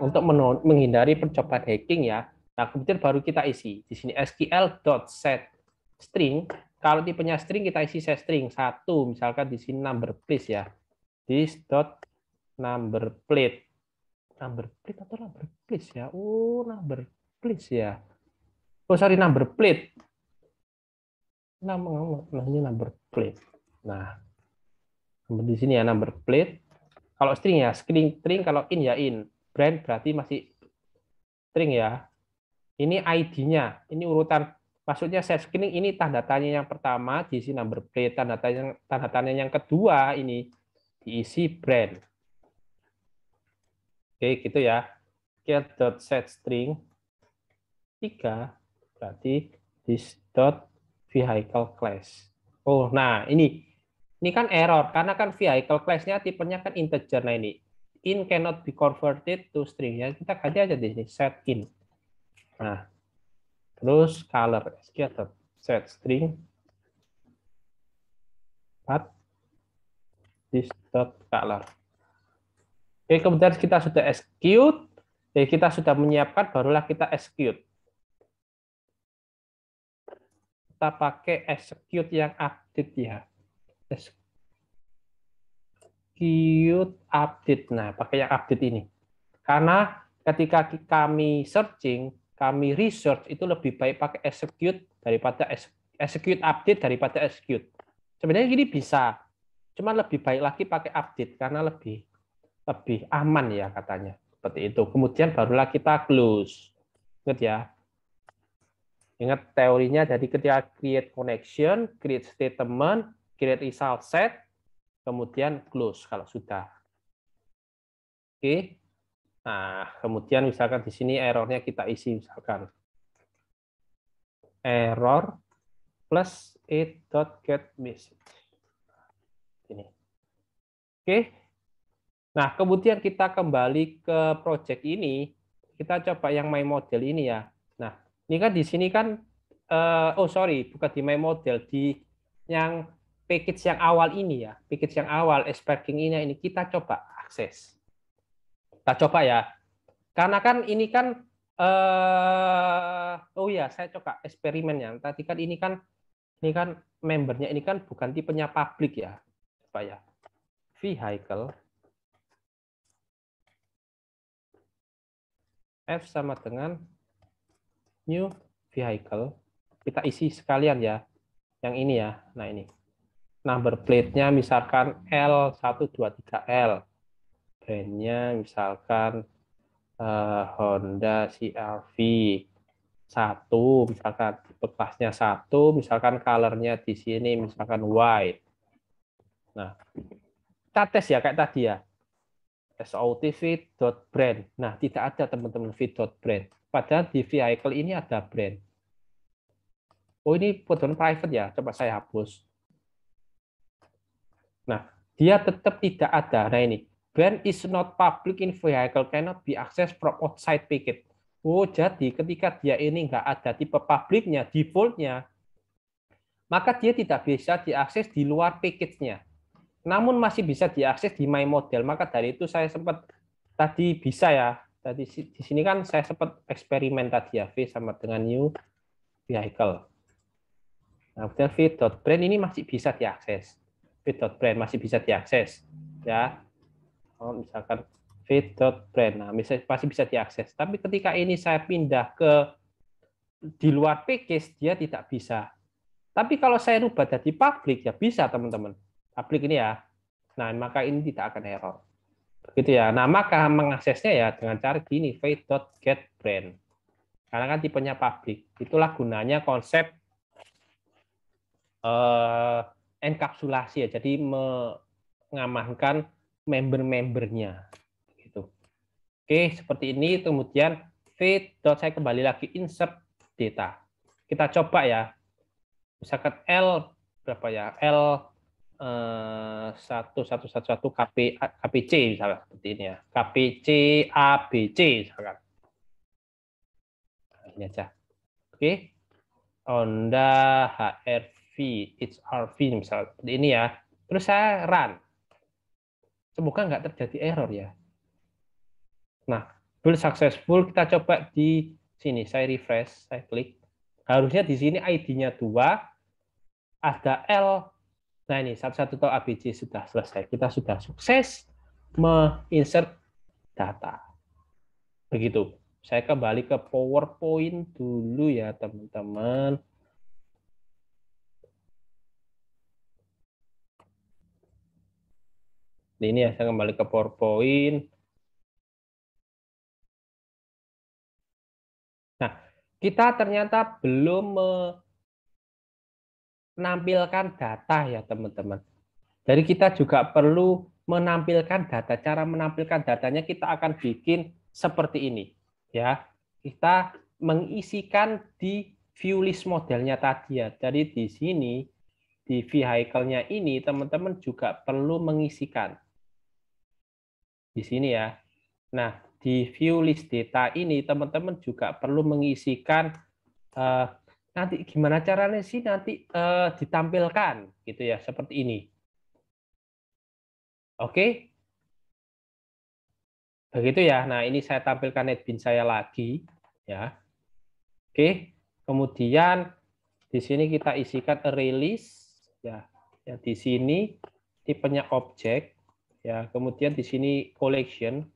untuk menghindari percobaan hacking ya. Nah kemudian baru kita isi di sini sql.setString. Kalau tipenya string kita isi set string satu, misalkan di sini number please ya. This dot number plate. Number plate atau number please ya? Oh number please ya. Oh sorry number plate. Namanya number plate. Nah di sini ya number plate. Kalau string ya, string kalau in ya in. Brand berarti masih string ya. Ini ID-nya, ini urutan, maksudnya set string ini tanda tanya yang pertama diisi number plate, tanda tanya yang kedua ini diisi brand. Oke, gitu ya. Get.set string 3 berarti this dot vehicle class. Oh, nah ini kan error karena kan vehicle class-nya tipenya kan integer. Nah ini in cannot be converted to string ya. Kita ganti aja di sini set in. Nah, terus color set string 4 this dot color. Oke, kemudian kita sudah execute. Jadi kita sudah menyiapkan, barulah kita execute. Kita pakai execute yang update ya. Execute update. Nah, pakai yang update ini. Karena ketika kami searching, kami research itu lebih baik pakai execute daripada execute update daripada execute. Sebenarnya gini bisa, cuman lebih baik lagi pakai update karena lebih aman ya katanya. Seperti itu. Kemudian barulah kita close. Ingat ya. Ingat teorinya, jadi ketika create connection, create statement, create result set, kemudian close kalau sudah. Oke. Nah, kemudian misalkan di sini errornya kita isi misalkan error plus it.getMessage. Ini. Oke. Nah, kemudian kita kembali ke project ini, kita coba yang my model ini ya. Nah, ini kan di sini kan oh sorry, bukan di my model, di yang package yang awal ini ya. Package yang awal Sparking ini kita coba akses. Kita coba ya. Karena kan ini kan oh ya, saya coba eksperimen ya. Tadi kan ini kan membernya ini kan bukan tipenya public ya. Coba ya. Vehicle F sama dengan new vehicle. Kita isi sekalian ya. yang ini ya. Nah, ini. Number plate-nya misalkan L123L. Brand-nya misalkan Honda CR-V 1, misalkan tipe kelasnya 1, misalkan color-nya di sini misalkan white. Nah, kita tes ya kayak tadi ya. SOTV.brand. Nah, tidak ada teman-teman v.brand. Padahal di vehicle ini ada brand. Oh, ini kebetulan private ya. Coba saya hapus. Nah, dia tetap tidak ada. Nah, ini. Brand is not public in vehicle, cannot be accessed from outside packet. Oh, jadi ketika dia ini nggak ada tipe publiknya, defaultnya, maka dia tidak bisa diakses di luar package-nya. Namun masih bisa diakses di My Model. Maka dari itu saya sempat tadi bisa ya. Tadi di sini kan saya sempat eksperimen tadi ya, V sama dengan new vehicle. Nah, v.brand ini masih bisa diakses. V.brand masih bisa diakses ya. Oh, misalkan v.brand. Nah, masih bisa diakses. Tapi ketika ini saya pindah ke di luar package, dia tidak bisa. Tapi kalau saya rubah jadi public ya bisa, teman-teman. Public ini ya. Nah, maka ini tidak akan error. Begitu ya. Nah, maka mengaksesnya ya dengan cara gini, v.getBrand. Karena kan tipenya public. Itulah gunanya konsep enkapsulasi ya. Jadi mengamankan member-membernya. Gitu. Oke, seperti ini. Kemudian saya kembali lagi insert data. Kita coba ya. Misalkan L berapa ya? L 1111 KPC misalnya seperti ini ya. KPC ABC misalkan. Nah, ini aja. Oke. Honda HR-V, HR-V misalnya seperti ini ya. Terus saya run. Semoga nggak terjadi error ya. Nah, build successful, kita coba di sini. Saya refresh, saya klik. Harusnya di sini ID-nya 2, ada L. Nah ini 11 ABC sudah selesai. Kita sudah sukses menginsert data. Begitu. Saya kembali ke PowerPoint dulu ya teman-teman. Ini ya, saya kembali ke PowerPoint. Nah, kita ternyata belum menampilkan data ya teman-teman. Jadi kita juga perlu menampilkan data. Cara menampilkan datanya kita akan bikin seperti ini. Ya, kita mengisikan di view list modelnya tadi ya. Jadi di sini di vehicle-nya ini teman-teman juga perlu mengisikan di sini ya. Nah, di view list data ini teman-teman juga perlu mengisikan nanti gimana caranya sih nanti ditampilkan gitu ya seperti ini. Oke, begitu ya. Nah, ini saya tampilkan NetBeans saya lagi ya. Oke. Kemudian di sini kita isikan array list ya. Ya di sini tipenya objek ya. Kemudian di sini collection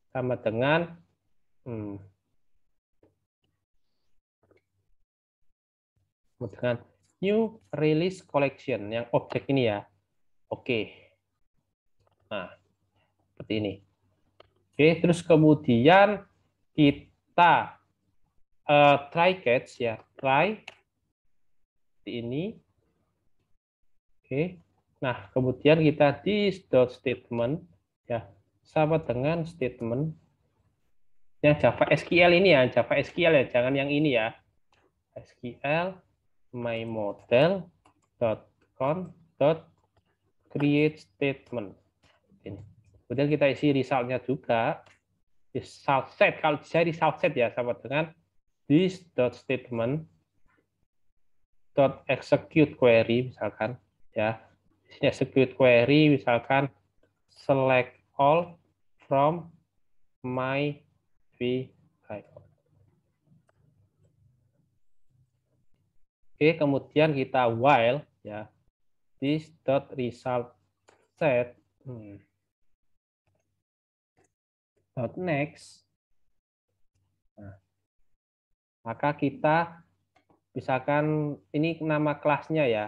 sama dengan dengan new release collection yang objek ini ya. Oke. Nah, seperti ini. Oke, terus kemudian kita try catch ya, try ini. Oke. Nah, kemudian kita di dot statement ya, sama dengan statement yang Java SQL ini ya, Java SQL ya, jangan yang ini ya. SQL my model dot con dot create statement. Ini. Kemudian kita isi resultnya juga. Result set, kalau saya result set ya, sama dengan this dot statement dot execute query misalkan ya. Execute query misalkan select all from my vehicle. Oke, kemudian kita while ya this dot result set dot next. Nah, maka kita misalkan ini nama kelasnya ya,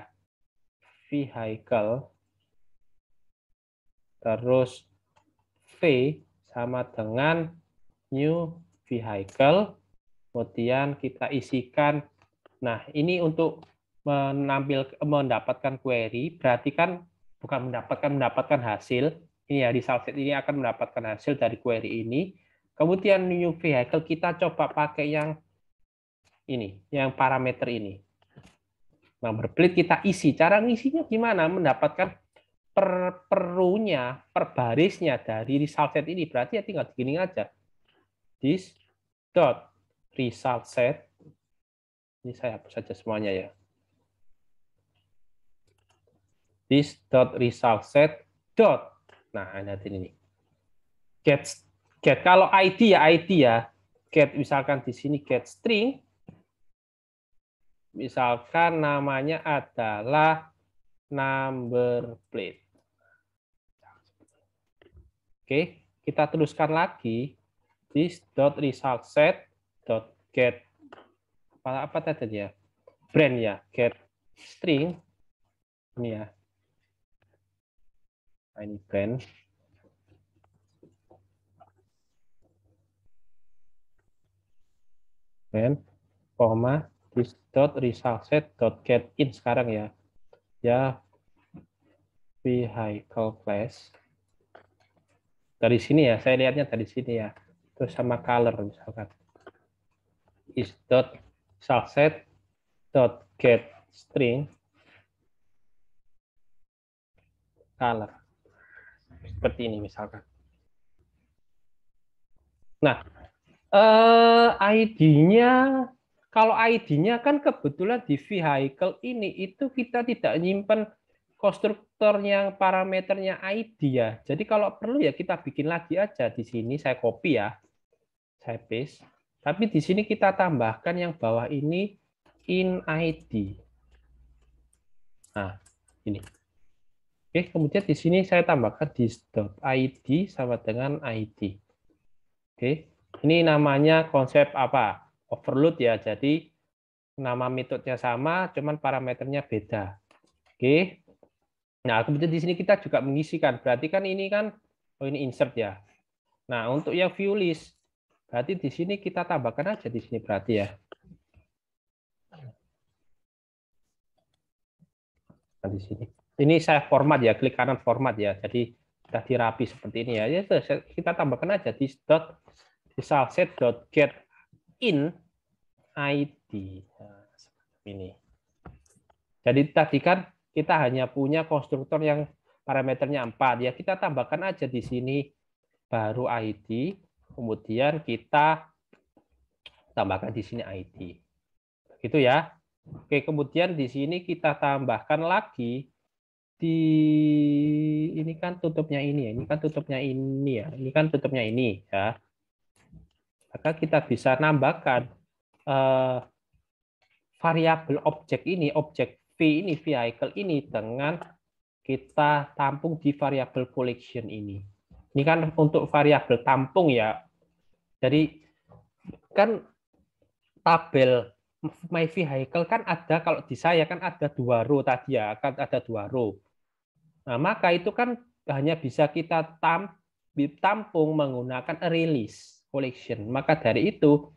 vehicle, terus V sama dengan new vehicle, kemudian kita isikan. Nah, ini untuk mendapatkan query, berarti kan bukan mendapatkan hasil. Ini ya, result set ini akan mendapatkan hasil dari query ini. Kemudian new vehicle kita coba pakai yang ini, yang parameter ini. Number plate kita isi. Cara ngisinya gimana? Mendapatkan per barisnya dari result set ini. Berarti ya tinggal begini aja. This dot result set. Ini saya hapus saja semuanya ya. This dot result set dot. Nah, nanti ini. Get kalau ID ya. Get misalkan di sini get string. Misalkan namanya adalah number plate. Oke, kita teruskan lagi. This dot result set dot get apa tadi ya? Brand ya, get string. Ini ya. Nah, ini brand. Brand, koma, this dot result set dot get in sekarang ya. Ya, vehicle class. Dari sini ya, saya lihatnya dari sini ya. Terus sama color misalkan. Is dot result set dot get string color. Seperti ini misalkan. Nah, ID-nya, kalau ID-nya kan kebetulan di vehicle ini itu kita tidak nyimpen konstruktor yang parameternya ID ya. Jadi kalau perlu ya kita bikin lagi aja di sini, saya copy ya, saya paste. Tapi di sini kita tambahkan yang bawah ini in ID. Nah, ini. Oke, kemudian di sini saya tambahkan this.id sama dengan ID. Oke, ini namanya konsep apa? Overload ya. Jadi nama metodenya sama, cuman parameternya beda. Oke. Nah, kemudian di sini kita juga mengisikan. Berarti kan ini kan, oh ini insert ya. Nah, untuk yang view list, berarti di sini kita tambahkan aja di sini berarti ya. Nah, di sini. Ini saya format ya, klik kanan format ya. Jadi sudah dirapi seperti ini ya. Ya kita tambahkan aja di dot result set dot get in ID. Nah, seperti ini. Jadi tadi kan kita hanya punya konstruktor yang parameternya 4. Ya kita tambahkan aja di sini baru ID, kemudian kita tambahkan di sini ID. Gitu ya. Oke, kemudian di sini kita tambahkan lagi di ini kan tutupnya ini ya. Ini kan tutupnya ini ya. Ini kan tutupnya ini ya. Maka kita bisa nambahkan variabel objek ini, objek V ini, vehicle ini dengan kita tampung di variabel collection ini. Ini kan untuk variabel tampung ya. Jadi kan tabel my vehicle kan ada, kalau di saya kan ada 2 row tadi ya, kan ada 2 row. Nah, maka itu kan hanya bisa kita tampung menggunakan array list collection. Maka dari itu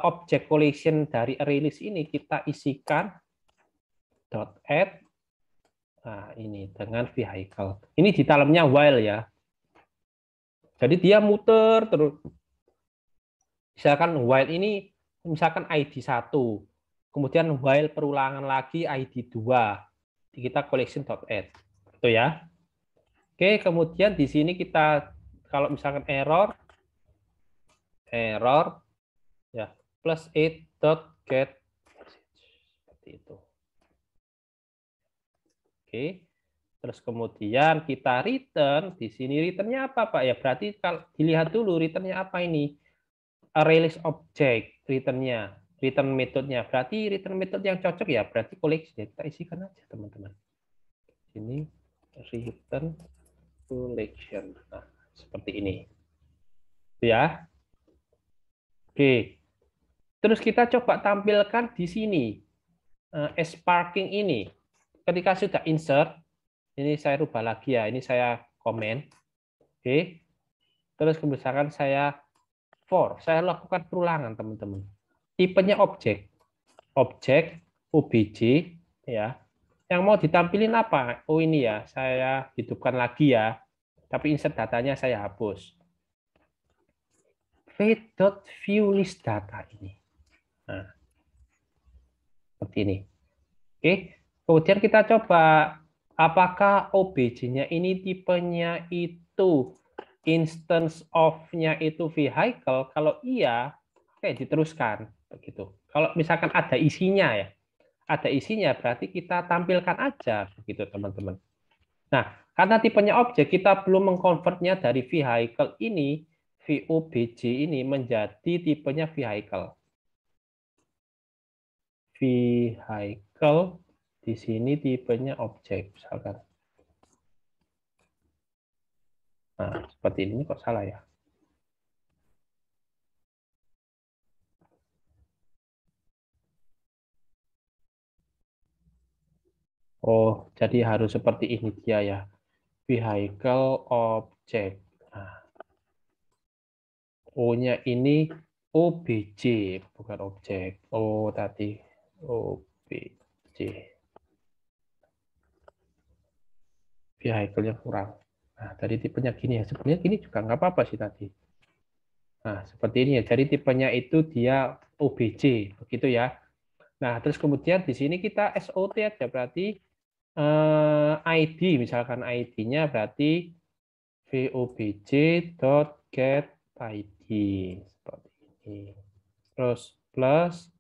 objek collection dari array list ini kita isikan .add. Nah, ini dengan vehicle. Ini di dalamnya while ya. Jadi dia muter terus. Misalkan while ini misalkan ID 1. Kemudian while perulangan lagi ID 2. Kita collection.add. Itu ya. Oke, kemudian di sini kita kalau misalkan error ya plus 8.get seperti itu. Oke. Terus kemudian kita return, di sini returnnya apa Pak? Ya berarti kalau dilihat dulu returnnya apa ini? Array list object returnnya, return metodenya. Berarti return metode yang cocok ya, berarti collection. Ya, kita isikan aja teman-teman. Ini return collection. Nah, seperti ini. Ya. Oke. Terus kita coba tampilkan di sini sparking ini. Ketika sudah insert, ini saya rubah lagi ya. Ini saya komen. Oke. Terus misalkan saya saya lakukan perulangan teman-teman. Tipenya objek. Objek OBJ ya. Yang mau ditampilin apa? Oh ini ya, saya hidupkan lagi ya. Tapi insert datanya saya hapus. Fade.view list data ini. Nah, seperti ini. Oke. Kemudian kita coba apakah OBJ-nya ini tipenya itu instance of-nya itu vehicle. Kalau iya, oke diteruskan begitu. Kalau misalkan ada isinya ya, ada isinya berarti kita tampilkan aja begitu teman-teman. Nah, karena tipenya objek, kita belum mengkonvertnya dari vehicle ini, VOBJ ini menjadi tipenya vehicle. Vehicle di sini tipenya objek, misalkan. Nah, seperti ini kok salah ya? Oh, jadi harus seperti ini dia ya. Vehicle object. Nah, O-nya ini OBJ, bukan objek. Oh, tadi OBJ. Vehicle-nya kurang. Nah, tadi tipenya gini ya. Sebenarnya gini juga nggak apa-apa sih tadi. Nah, seperti ini ya. Jadi tipenya itu dia OBJ, begitu ya. Nah, terus kemudian di sini kita SOT aja, berarti ID, misalkan ID-nya berarti VOBJ.getID. Seperti ini. Terus plus,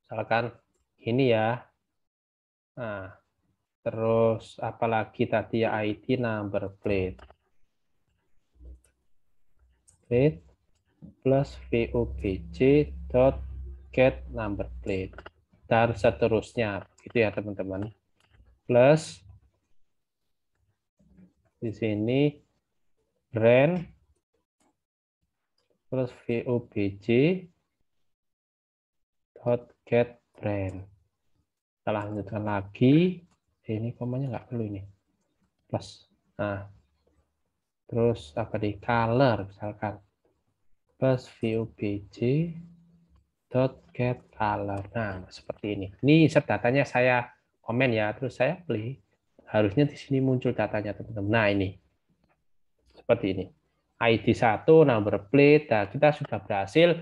misalkan ini ya. Nah, terus apalagi tadi ya ID number plate. Plate plus VOBJ.get number plate. Dan seterusnya. Gitu ya teman-teman. Plus di sini brand plus VOBJ.get brand. Kita lanjutkan lagi. Ini komanya nggak perlu ini. Plus. Nah, terus apa di color misalkan. Plus VOBJ.get color. Nah, seperti ini. Ini insert datanya saya komen ya, terus saya play. Harusnya di sini muncul datanya teman-teman. Nah, ini. Seperti ini. ID 1, number plate. Nah, kita sudah berhasil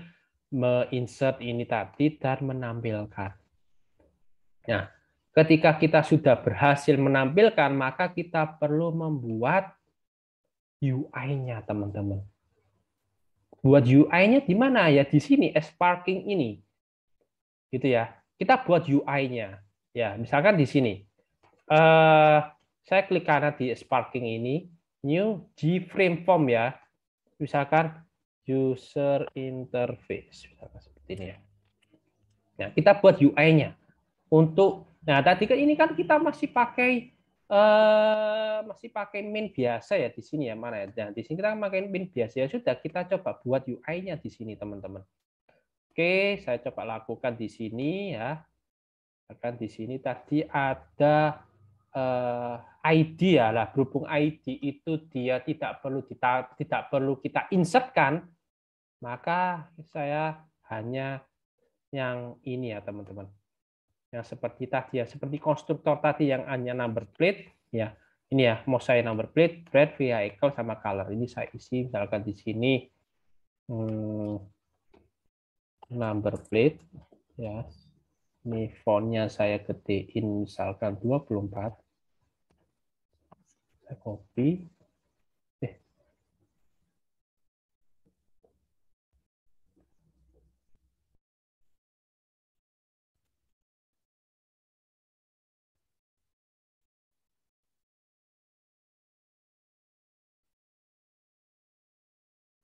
menginsert ini tadi dan menampilkan. Nah, ketika kita sudah berhasil menampilkan, maka kita perlu membuat UI-nya, teman-teman. Buat UI-nya di mana ya? Di sini, sparking ini. Gitu ya. Kita buat UI-nya. Ya, misalkan di sini. Saya klik kanan di sparking ini, new G-frame form ya. Misalkan user interface, misalkan seperti ini ya. Nah, kita buat UI-nya. Nah tadi kan ini kan kita masih pakai main biasa ya di sini ya, mana ya. Nah, di sini kita pakai main biasa ya, sudah kita coba buat UI-nya di sini teman-teman. Oke, saya coba lakukan di sini ya. Akan di sini tadi ada ID ya lah, berhubung ID itu dia tidak perlu kita insertkan, maka saya hanya yang ini ya teman-teman. Yang seperti tadi ya, seperti konstruktor tadi yang hanya number plate ya. Ini ya, mau saya number plate, brand, vehicle sama color. Ini saya isi misalkan di sini number plate ya. Ini fontnya saya gedein misalkan 24. Saya copy.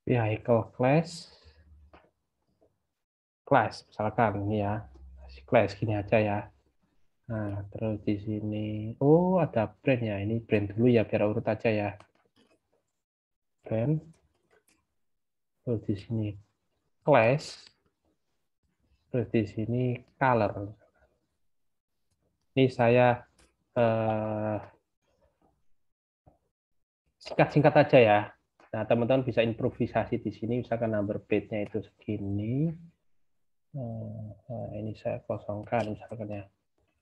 Vehicle class misalkan ini ya. Class gini aja ya. Nah, terus di sini oh ada brand ya. Ini brand dulu ya biar urut aja ya. Brand. Terus di sini class Terus di sini color. Ini saya singkat-singkat aja ya. Nah, teman-teman bisa improvisasi di sini, misalkan number plate-nya itu segini. Nah, ini saya kosongkan misalkan ya.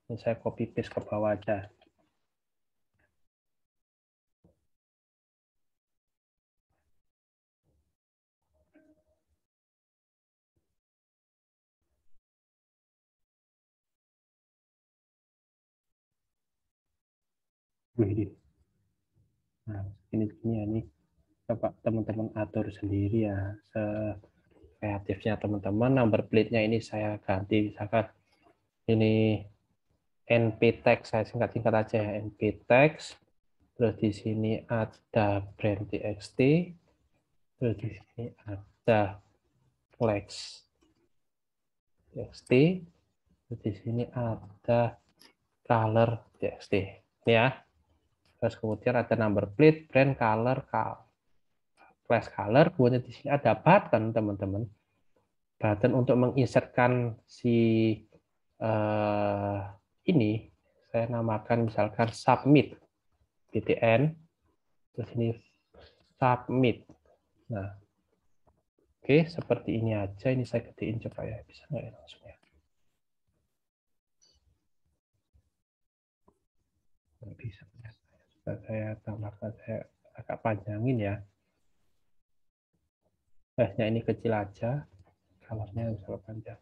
Ini saya copy paste ke bawah aja. Nah, ini ya, ini coba teman-teman atur sendiri ya, kreatifnya teman-teman. Number plate-nya ini saya ganti, misalkan ini NP text, saya singkat-singkat aja ya, NP text. Terus di sini ada brand txt, terus di sini ada flex txt, terus di sini ada color txt. Ini ya. Terus kemudian ada number plate, brand, color, flash color, kemudian di sini ada button teman-teman. Button untuk menginsertkan si uh, ini saya namakan misalkan submit btn, terus ini submit. Nah, oke, seperti ini aja. Ini saya gedein coba ya, bisa nggak ya langsung ya? Nggak bisa. Saya tambahkan, saya agak panjangin ya. Flashnya ini kecil aja, colornya bisa panjang.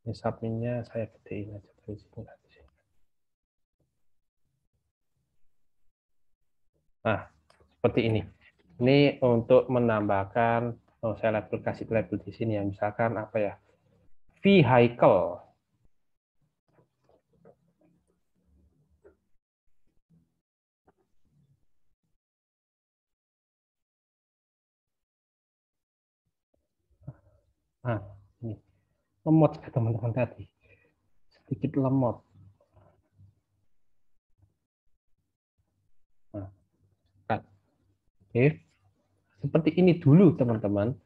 Ini subminnya saya gedein aja dari sini. Nah, seperti ini. Ini untuk menambahkan, saya kasih label di sini ya, misalkan apa ya, vehicle. Nah, ini lemot ya teman-teman tadi, sedikit lemot. Nah, kan. Oke, seperti ini dulu teman-teman.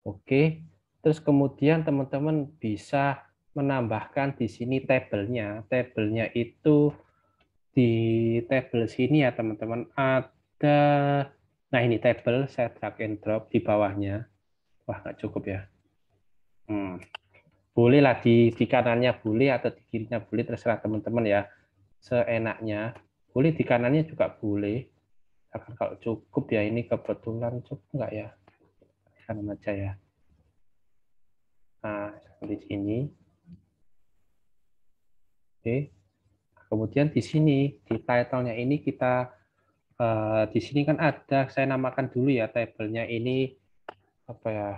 Oke, terus kemudian teman-teman bisa menambahkan di sini tabelnya. Tabelnya itu di tabel sini ya teman-teman ada. Nah ini tabel, saya drag and drop di bawahnya. Wah nggak cukup ya. Boleh lah di kanannya boleh atau di kirinya boleh, terserah teman-teman ya. Seenaknya. Boleh di kanannya juga boleh. Akan kalau cukup ya, ini kebetulan cukup nggak ya? Kanan aja ya. Nah, seperti sini. Oke. Kemudian di sini, di title-nya ini kita, di sini kan ada, saya namakan dulu ya, tabelnya ini, apa ya,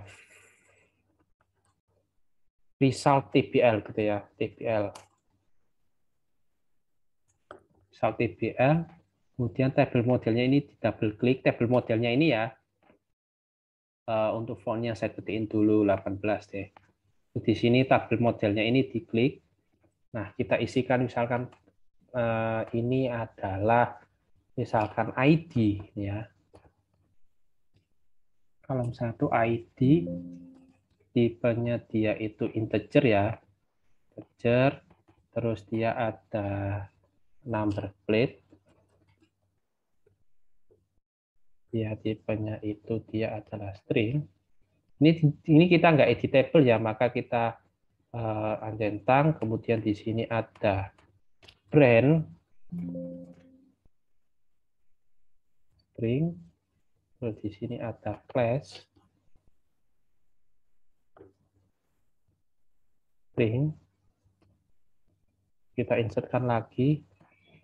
result TBL gitu ya, TBL. Result TBL, kemudian tabel modelnya ini di double klik, tabel modelnya ini ya, untuk fontnya saya ketiin dulu 18 deh. Di sini tabel modelnya ini diklik, nah kita isikan misalkan ini adalah misalkan ID ya. Kalau satu ID tipenya dia itu integer ya, integer, terus dia ada number plate, dia tipenya itu dia adalah string. Ini kita nggak editable ya, maka kita uncentang, kemudian di sini ada brand string, terus di sini ada class string, kita insertkan lagi,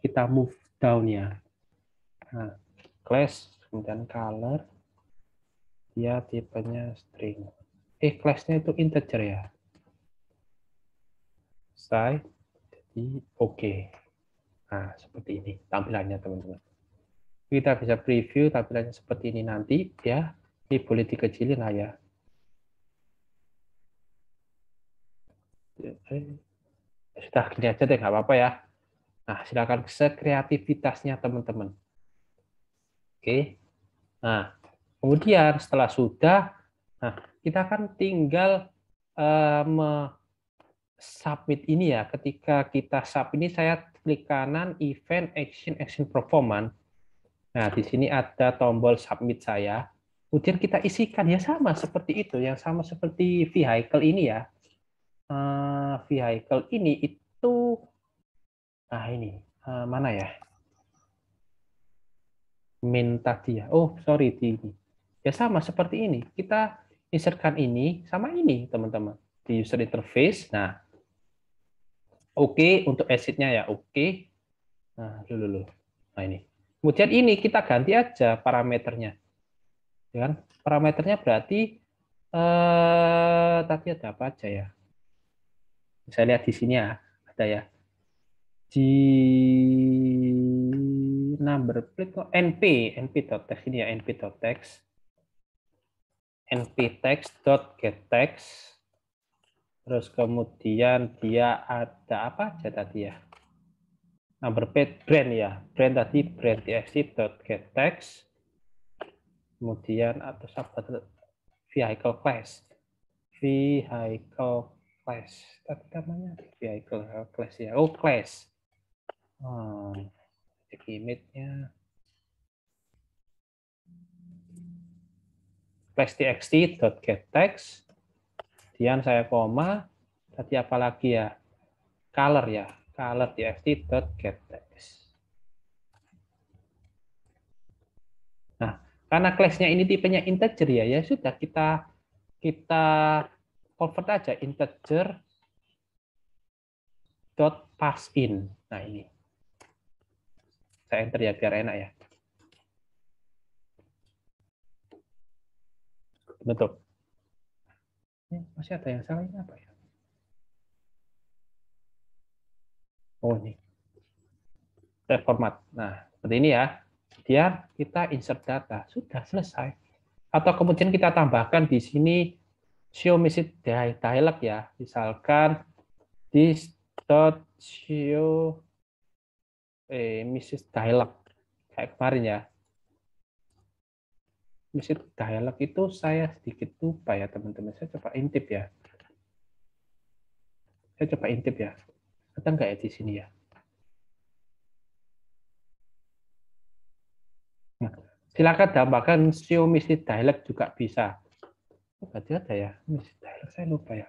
kita move down ya. Nah, class kemudian color, dia tipenya string. Class-nya itu integer ya. Selesai. Jadi oke. Nah, seperti ini tampilannya teman-teman. Kita bisa preview tampilannya seperti ini nanti ya. Ini boleh dikecilin lah ya. Sudah gini aja deh, nggak apa-apa ya. Nah, silakan sekreativitasnya teman-teman. Oke. Nah, Kemudian setelah sudah, nah kita kan tinggal submit ini ya. Ketika kita submit ini saya klik kanan event action performance. Nah, di sini ada tombol submit saya. Kemudian kita isikan ya sama seperti itu, yang sama seperti vehicle ini ya. Vehicle ini itu ini mana ya? Min tadi ya. Oh, sorry di ini. Ya sama seperti ini. Kita insertkan ini sama ini, teman-teman. Di user interface. Nah, oke untuk exit-nya ya, oke. Nah, dulu. Nah, ini. Kemudian ini kita ganti aja parameternya. Ya kan? Parameternya berarti tadi ada apa aja ya? Saya lihat di sini ya, ada ya. Di number plate kok np.text ini ya, np.text nptext.getText. Terus kemudian dia ada apa aja tadi ya? Number plate brand ya. Brand tadi brand txt.getText. Kemudian atau vehicle class. Vehicle class. Tadi namanya vehicle class ya. Oh, class. Cek image-nya. Class txt.getText. Kemudian saya koma. Tadi apa lagi ya? Color ya. Color txt.getText. Nah, karena class-nya ini tipenya integer ya, ya sudah kita convert aja integer dot pass in. Nah, ini. Saya enter ya biar enak ya. Tutup. Masih ada yang salah ini apa ya? Oh, ini. Format. Nah, seperti ini ya. Biar kita insert data. Sudah selesai. Atau kemudian kita tambahkan di sini show message dialog ya. Misalkan this dot show message dialog kayak kemarin ya. Message dialog itu saya sedikit lupa ya teman-teman. Saya coba intip ya. Ada nggak ya di sini ya? Nah, silakan tambahkan show message dialog juga bisa. Berarti ada ya, message dialog saya lupa ya.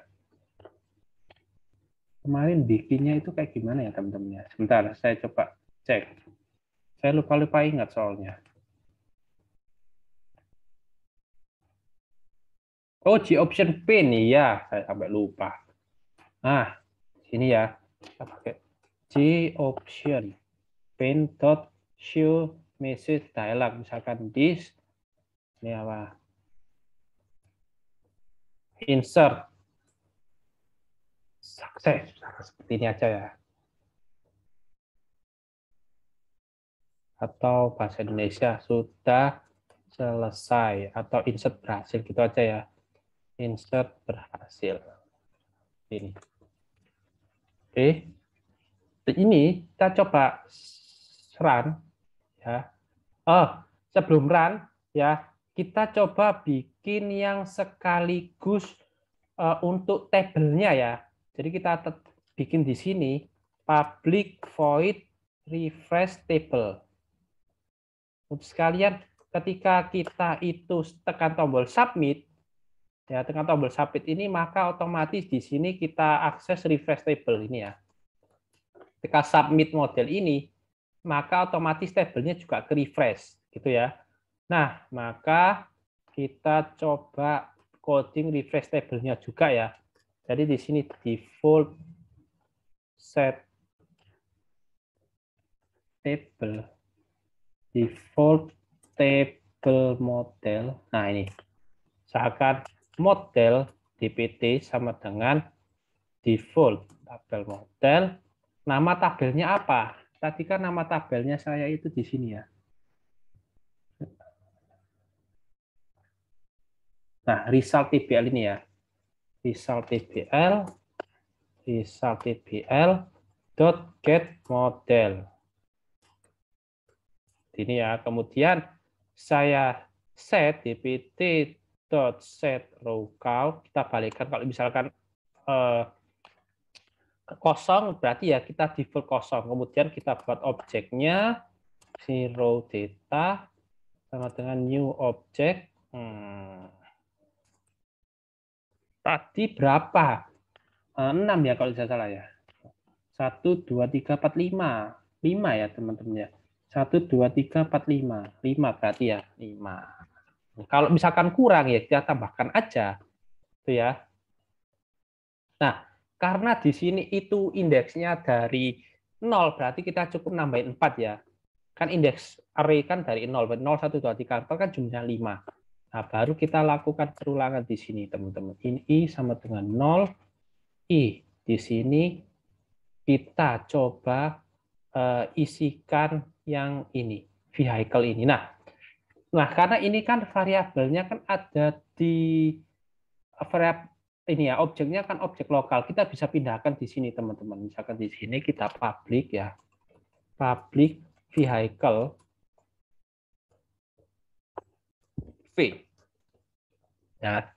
Kemarin bikinnya itu kayak gimana ya teman-teman ya? Sebentar, saya coba cek. Saya lupa ingat soalnya. Oh, G option pin ya, saya sampai lupa. Nah, sini ya, kita pakai G option pin dot show message dialog. Misalkan this, ini apa? Insert sukses, seperti ini aja ya. Atau bahasa Indonesia sudah selesai atau insert berhasil gitu aja ya. Insert berhasil. Ini. Oke. Ini kita coba run ya. Oh, sebelum run ya, kita coba bikin yang sekaligus untuk tabelnya ya. Jadi kita bikin di sini public void refresh table. Untuk sekalian, ketika kita itu tekan tombol submit, ya tekan tombol submit ini, maka otomatis di sini kita akses refresh table ini ya. Ketika submit model ini, maka otomatis tabelnya juga ke refresh, gitu ya. Nah, maka kita coba coding refresh table-nya juga ya. Jadi di sini default set table, default table model. Nah ini, misalkan model dpt sama dengan default tabel model. Nama tabelnya apa? Tadi kan nama tabelnya saya itu di sini ya. Nah, result TBL ini ya. Result TBL dot get model. Ini ya. Kemudian saya set dpt dot set row count, kita balikkan kalau misalkan kosong berarti ya kita default kosong. Kemudian kita buat objeknya zero data sama dengan new object. Tadi berapa? 6 ya kalau tidak salah ya. 1, 2, 3, 4, 5. 5 ya teman-teman ya. 1, 2, 3, 4, 5. 5 berarti ya. 5. Kalau misalkan kurang ya kita tambahkan aja. Itu ya. Nah, karena di sini itu indeksnya dari 0, berarti kita cukup nambahin 4 ya. Kan indeks array kan dari 0, 0, 1, 2, 3, 4 kan jumlahnya 5. Nah, baru kita lakukan perulangan di sini, teman-teman. Ini I sama dengan 0, I. Di sini kita coba isikan yang ini, vehicle ini. Nah, karena ini kan variabelnya kan ada di variabel ini ya, objeknya kan objek lokal. Kita bisa pindahkan di sini, teman-teman. Misalkan di sini kita public ya, public vehicle V. Ya,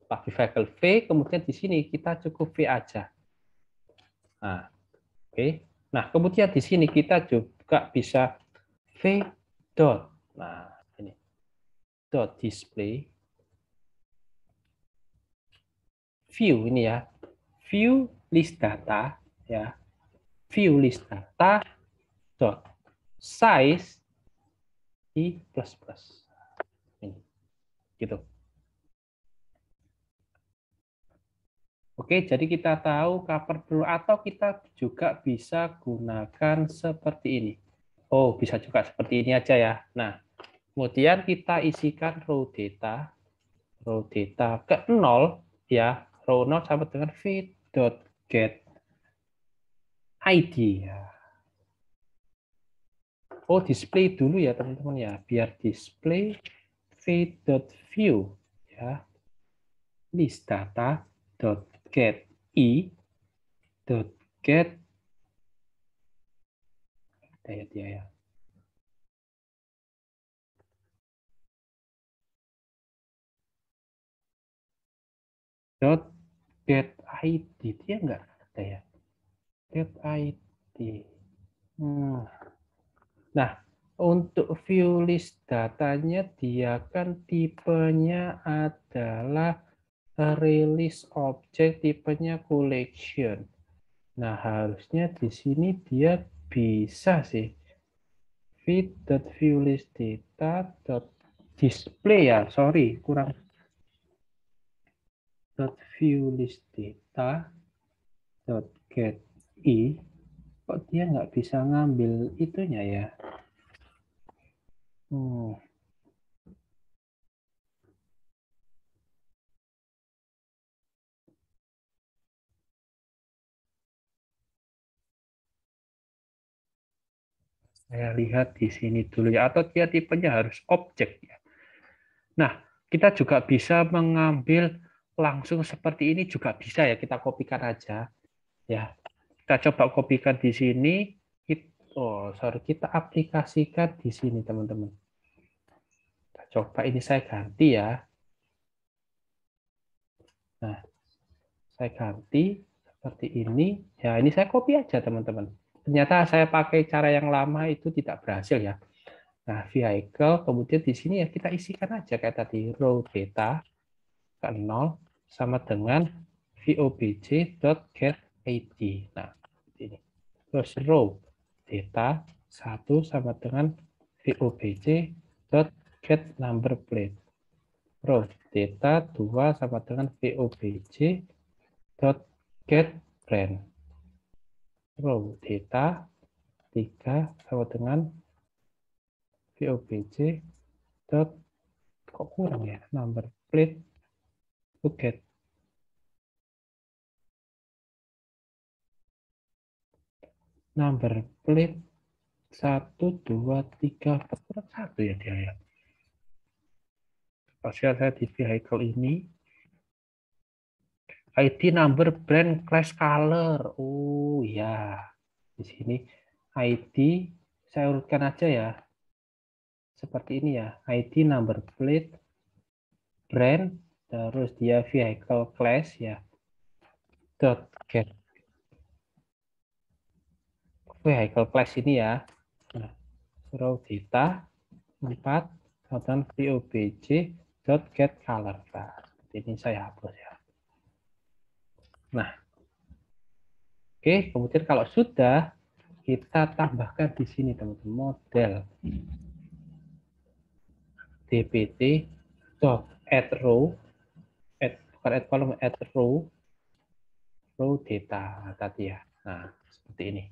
public vehicle V, kemudian di sini kita cukup V aja. Nah, oke. Nah, kemudian di sini kita juga bisa V dot. Nah, ini dot display view ini ya. View list data ya. View list data dot size i plus plus. Ini. Gitu. Oke, jadi kita tahu cover perlu atau kita juga bisa gunakan seperti ini. Oh, bisa juga seperti ini aja ya. Nah, kemudian kita isikan row data ke 0 ya. Row 0 sama dengan v.get id ya. Oh, display dulu ya teman-teman ya, biar display v.view ya. List data get i get dia ya. Get id dia enggak ada ya. Get id. Nah, untuk view list datanya dia kan tipenya adalah release object, tipenya collection. Nah, harusnya di sini dia bisa sih. Feed.viewListData.display ya, sorry, kurang. .viewListData.get i, kok dia nggak bisa ngambil itunya ya? Saya lihat di sini dulu ya, atau dia tipenya harus objek ya. Nah, kita juga bisa mengambil langsung seperti ini juga bisa ya, kita kopikan aja ya. Kita coba kopikan di sini. Kita aplikasikan di sini teman-teman. Kita coba ini saya ganti ya. Nah, saya ganti seperti ini. Ya, ini saya copy aja teman-teman. Ternyata saya pakai cara yang lama itu tidak berhasil ya. Nah, vehicle, kemudian di sini ya kita isikan aja kayak tadi, row data ke 0 sama dengan vobj.getID. Nah, ini. Terus row data 1 sama dengan vobj.getNumberPlate. Row data 2 sama dengan vobj.getBrand. Row data 3 sama dengan vobj. Kok kurang ya? Number plate to get. Number plate 1, 2, 3, 4, 1 ya dia ya. Pasnya saya di vehicle ini. ID number brand class color. Oh ya. Di sini ID saya urutkan aja ya. seperti ini ya, ID, number plate, brand, terus dia vehicle class ya, dot get vehicle class ini ya. Nah, raw data 4 VOBJ dot get color. Nah, ini saya hapus ya. Nah, oke, kemudian kalau sudah kita tambahkan di sini teman-teman model dpt dot add row, bukan add column, add row data tadi ya. Nah, seperti ini.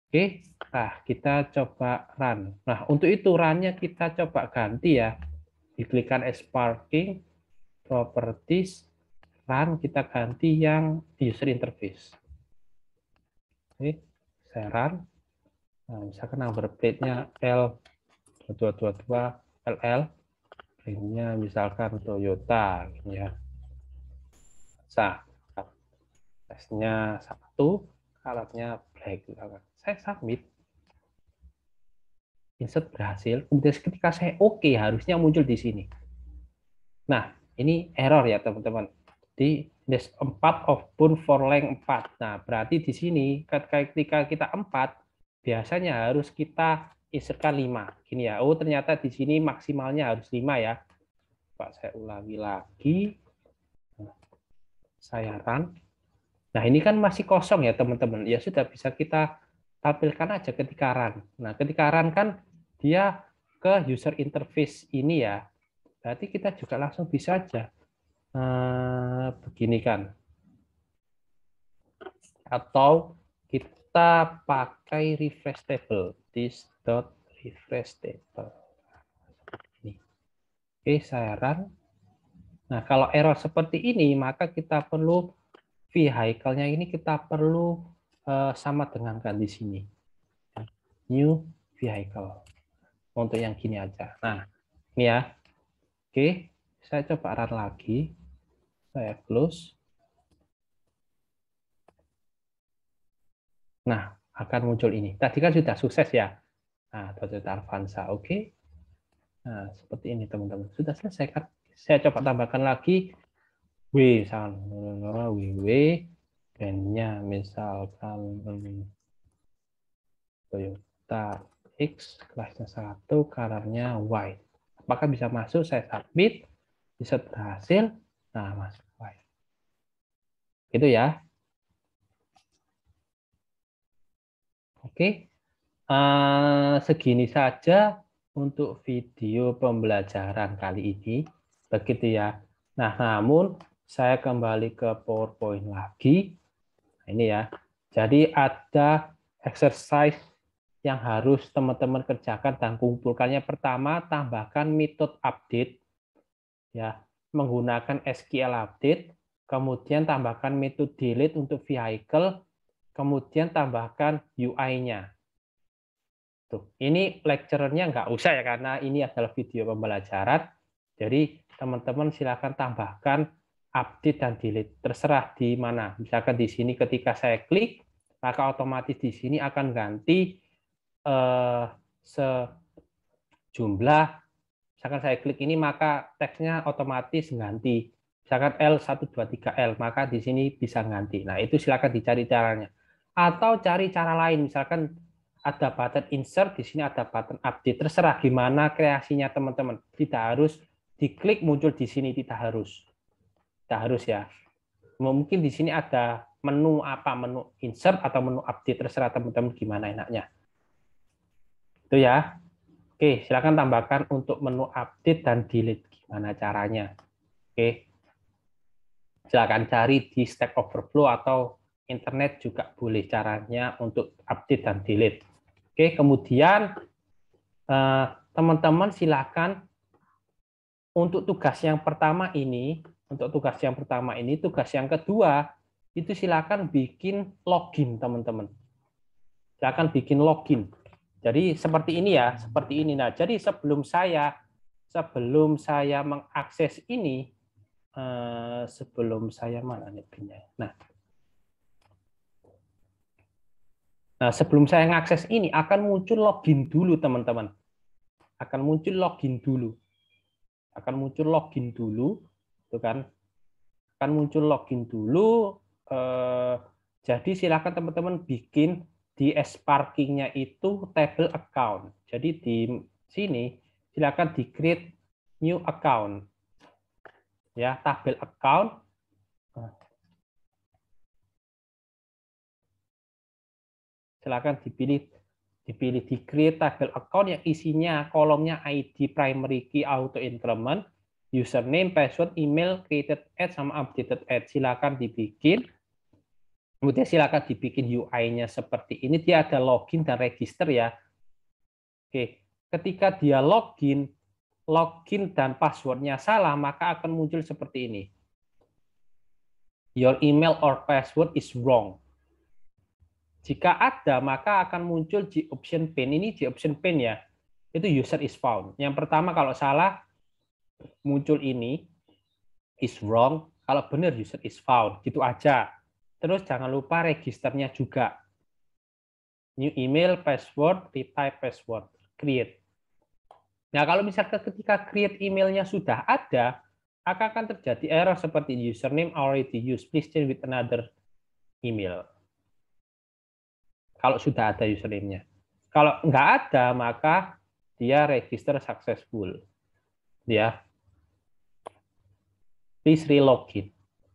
Oke, nah kita coba run. Nah, untuk itu run-nya kita coba ganti ya. Diklikkan Sparking, Properties, Run, kita ganti yang User Interface. Oke, saya run. Nah, misalkan number plate-nya L2222 LL, brand-nya misalkan Toyota, gitu ya. Tesnya 1, color-nya black. Saya submit. Insert berhasil. Kemudian ketika saya OK, harusnya muncul di sini. Nah, ini error ya teman-teman. Di des 4 outbound for length 4. Nah, berarti di sini ketika kita 4, biasanya harus kita insertkan 5. Gini ya. Oh, ternyata di sini maksimalnya harus 5 ya. Pak, saya ulangi lagi. Saya run. Nah, ini kan masih kosong ya, teman-teman. Ya sudah, bisa kita tampilkan aja ketika run. Nah, ketika run kan dia ke user interface ini ya. Berarti kita juga langsung bisa aja begini kan. Atau kita pakai refresh table. This dot refresh table. Ini. Oke, saya run. Nah, kalau error seperti ini, maka kita perlu vehicle-nya ini kita perlu sama dengan kan di sini. New vehicle. Untuk yang gini aja. Nah, ini ya. Oke, saya coba run lagi. Saya close. Nah, akan muncul ini. Tadi kan sudah sukses ya. Nah, Toyota Avanza. Oke. Nah, seperti ini teman-teman. Sudah selesai kan? Saya coba tambahkan lagi misalkan WW, brandnya misalkan Toyota X, kelasnya 1, colornya white. Apakah bisa masuk? Saya submit, bisa berhasil. Nah, masuk white. Gitu ya. Oke. Segini saja untuk video pembelajaran kali ini. Begitu ya. Nah, namun saya kembali ke PowerPoint lagi. Nah, ini ya. Jadi ada exercise yang harus teman-teman kerjakan dan kumpulkannya. Pertama, tambahkan metode update ya, menggunakan SQL update, kemudian tambahkan metode delete untuk vehicle, kemudian tambahkan UI-nya. Tuh, ini lecture-nya nggak usah ya, karena ini adalah video pembelajaran. Jadi teman-teman silakan tambahkan update dan delete. Terserah di mana. Misalkan di sini ketika saya klik, maka otomatis di sini akan ganti sejumlah. Misalkan saya klik ini, maka teksnya otomatis ganti. Misalkan L123L, maka di sini bisa ganti. Nah, itu silakan dicari caranya. Atau cari cara lain, misalkan ada button insert, di sini ada button update. Terserah gimana kreasinya teman-teman. Tidak harus diklik muncul di sini, tidak harus. Tidak harus ya. Mungkin di sini ada menu apa, menu insert atau menu update. Terserah teman-teman gimana enaknya. Itu ya. Oke, silakan tambahkan untuk menu update dan delete. Gimana caranya? Oke. Silakan cari di Stack Overflow atau internet juga boleh caranya untuk update dan delete. Oke, kemudian teman-teman silakan untuk tugas yang pertama ini, tugas yang kedua itu silakan bikin login teman-teman. Silakan bikin login. Jadi seperti ini ya, seperti ini. Nah, jadi sebelum saya mengakses ini, sebelum saya mana nih pinnya. Nah, sebelum saya mengakses ini akan muncul login dulu teman-teman. akan muncul login dulu. Akan muncul login dulu, itu kan? Akan muncul login dulu. Jadi silakan teman-teman bikin di Sparking-nya itu table account. Jadi di sini silakan di create new account. Ya, tabel account. Silakan dipilih di create table account yang isinya kolomnya ID, primary key, auto increment, username, password, email, created ad sama updated ad. Silakan dibikin. Kemudian silakan dibikin UI-nya seperti ini. Dia ada login dan register ya. Oke, ketika dia login dan passwordnya salah, maka akan muncul seperti ini. Your email or password is wrong. Jika ada, maka akan muncul G option pane. Ini G option pane ya. Itu user is found. Yang pertama kalau salah muncul ini is wrong. Kalau benar user is found. Gitu aja. Terus jangan lupa registernya juga. New email, password, retype password, create. Nah, kalau misalkan ketika create emailnya sudah ada, akan terjadi error seperti username already used. Please change with another email. Kalau sudah ada username-nya. Kalau nggak ada, maka dia register successful. Ya. Please re-login.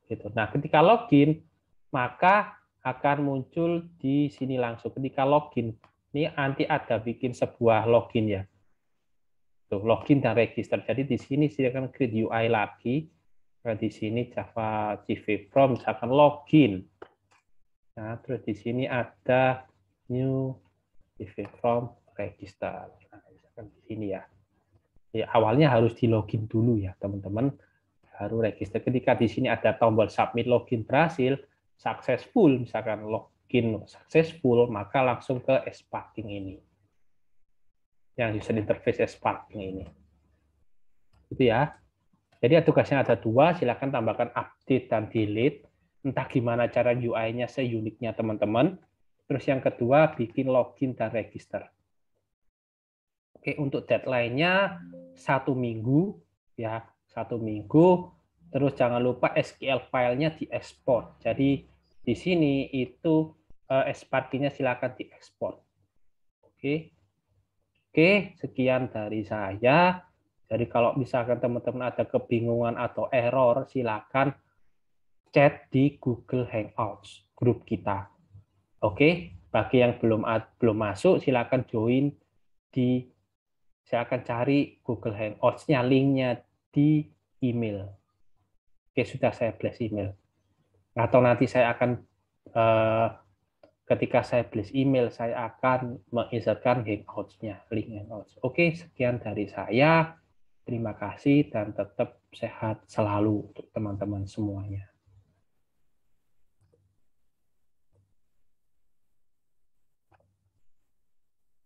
Gitu. Nah, ketika login, maka akan muncul di sini langsung. Ketika login, ini nanti ada bikin sebuah login ya. Tuh, login dan register. Jadi di sini silakan create UI lagi. Nah, di sini Java CV from, misalkan login. Nah, terus di sini ada new CV from register. Nah, misalkan di sini ya. Ya, awalnya harus di login dulu ya, teman-teman. Baru register. Ketika di sini ada tombol submit login berhasil, successful, misalkan login successful, maka langsung ke Sparking ini. Yang user interface Sparking ini. Itu ya. Jadi tugasnya ada dua, silakan tambahkan update dan delete. Entah gimana cara UI-nya seuniknya teman-teman. Terus yang kedua, bikin login dan register. Oke, untuk deadline-nya 1 minggu, ya 1 minggu. Terus jangan lupa SQL file-nya diekspor. Jadi di sini itu Sparking-nya silakan diekspor. Oke. Oke, sekian dari saya. Jadi kalau misalkan teman-teman ada kebingungan atau error, silakan chat di Google Hangouts grup kita. Oke, bagi yang belum masuk, silakan join di, saya akan cari Google Hangouts-nya, linknya di email. Oke, sudah saya blast email. Atau nanti saya akan, ketika saya blast email, saya akan menginsertkan Hangouts-nya, link Hangouts. Oke, sekian dari saya. Terima kasih dan tetap sehat selalu untuk teman-teman semuanya.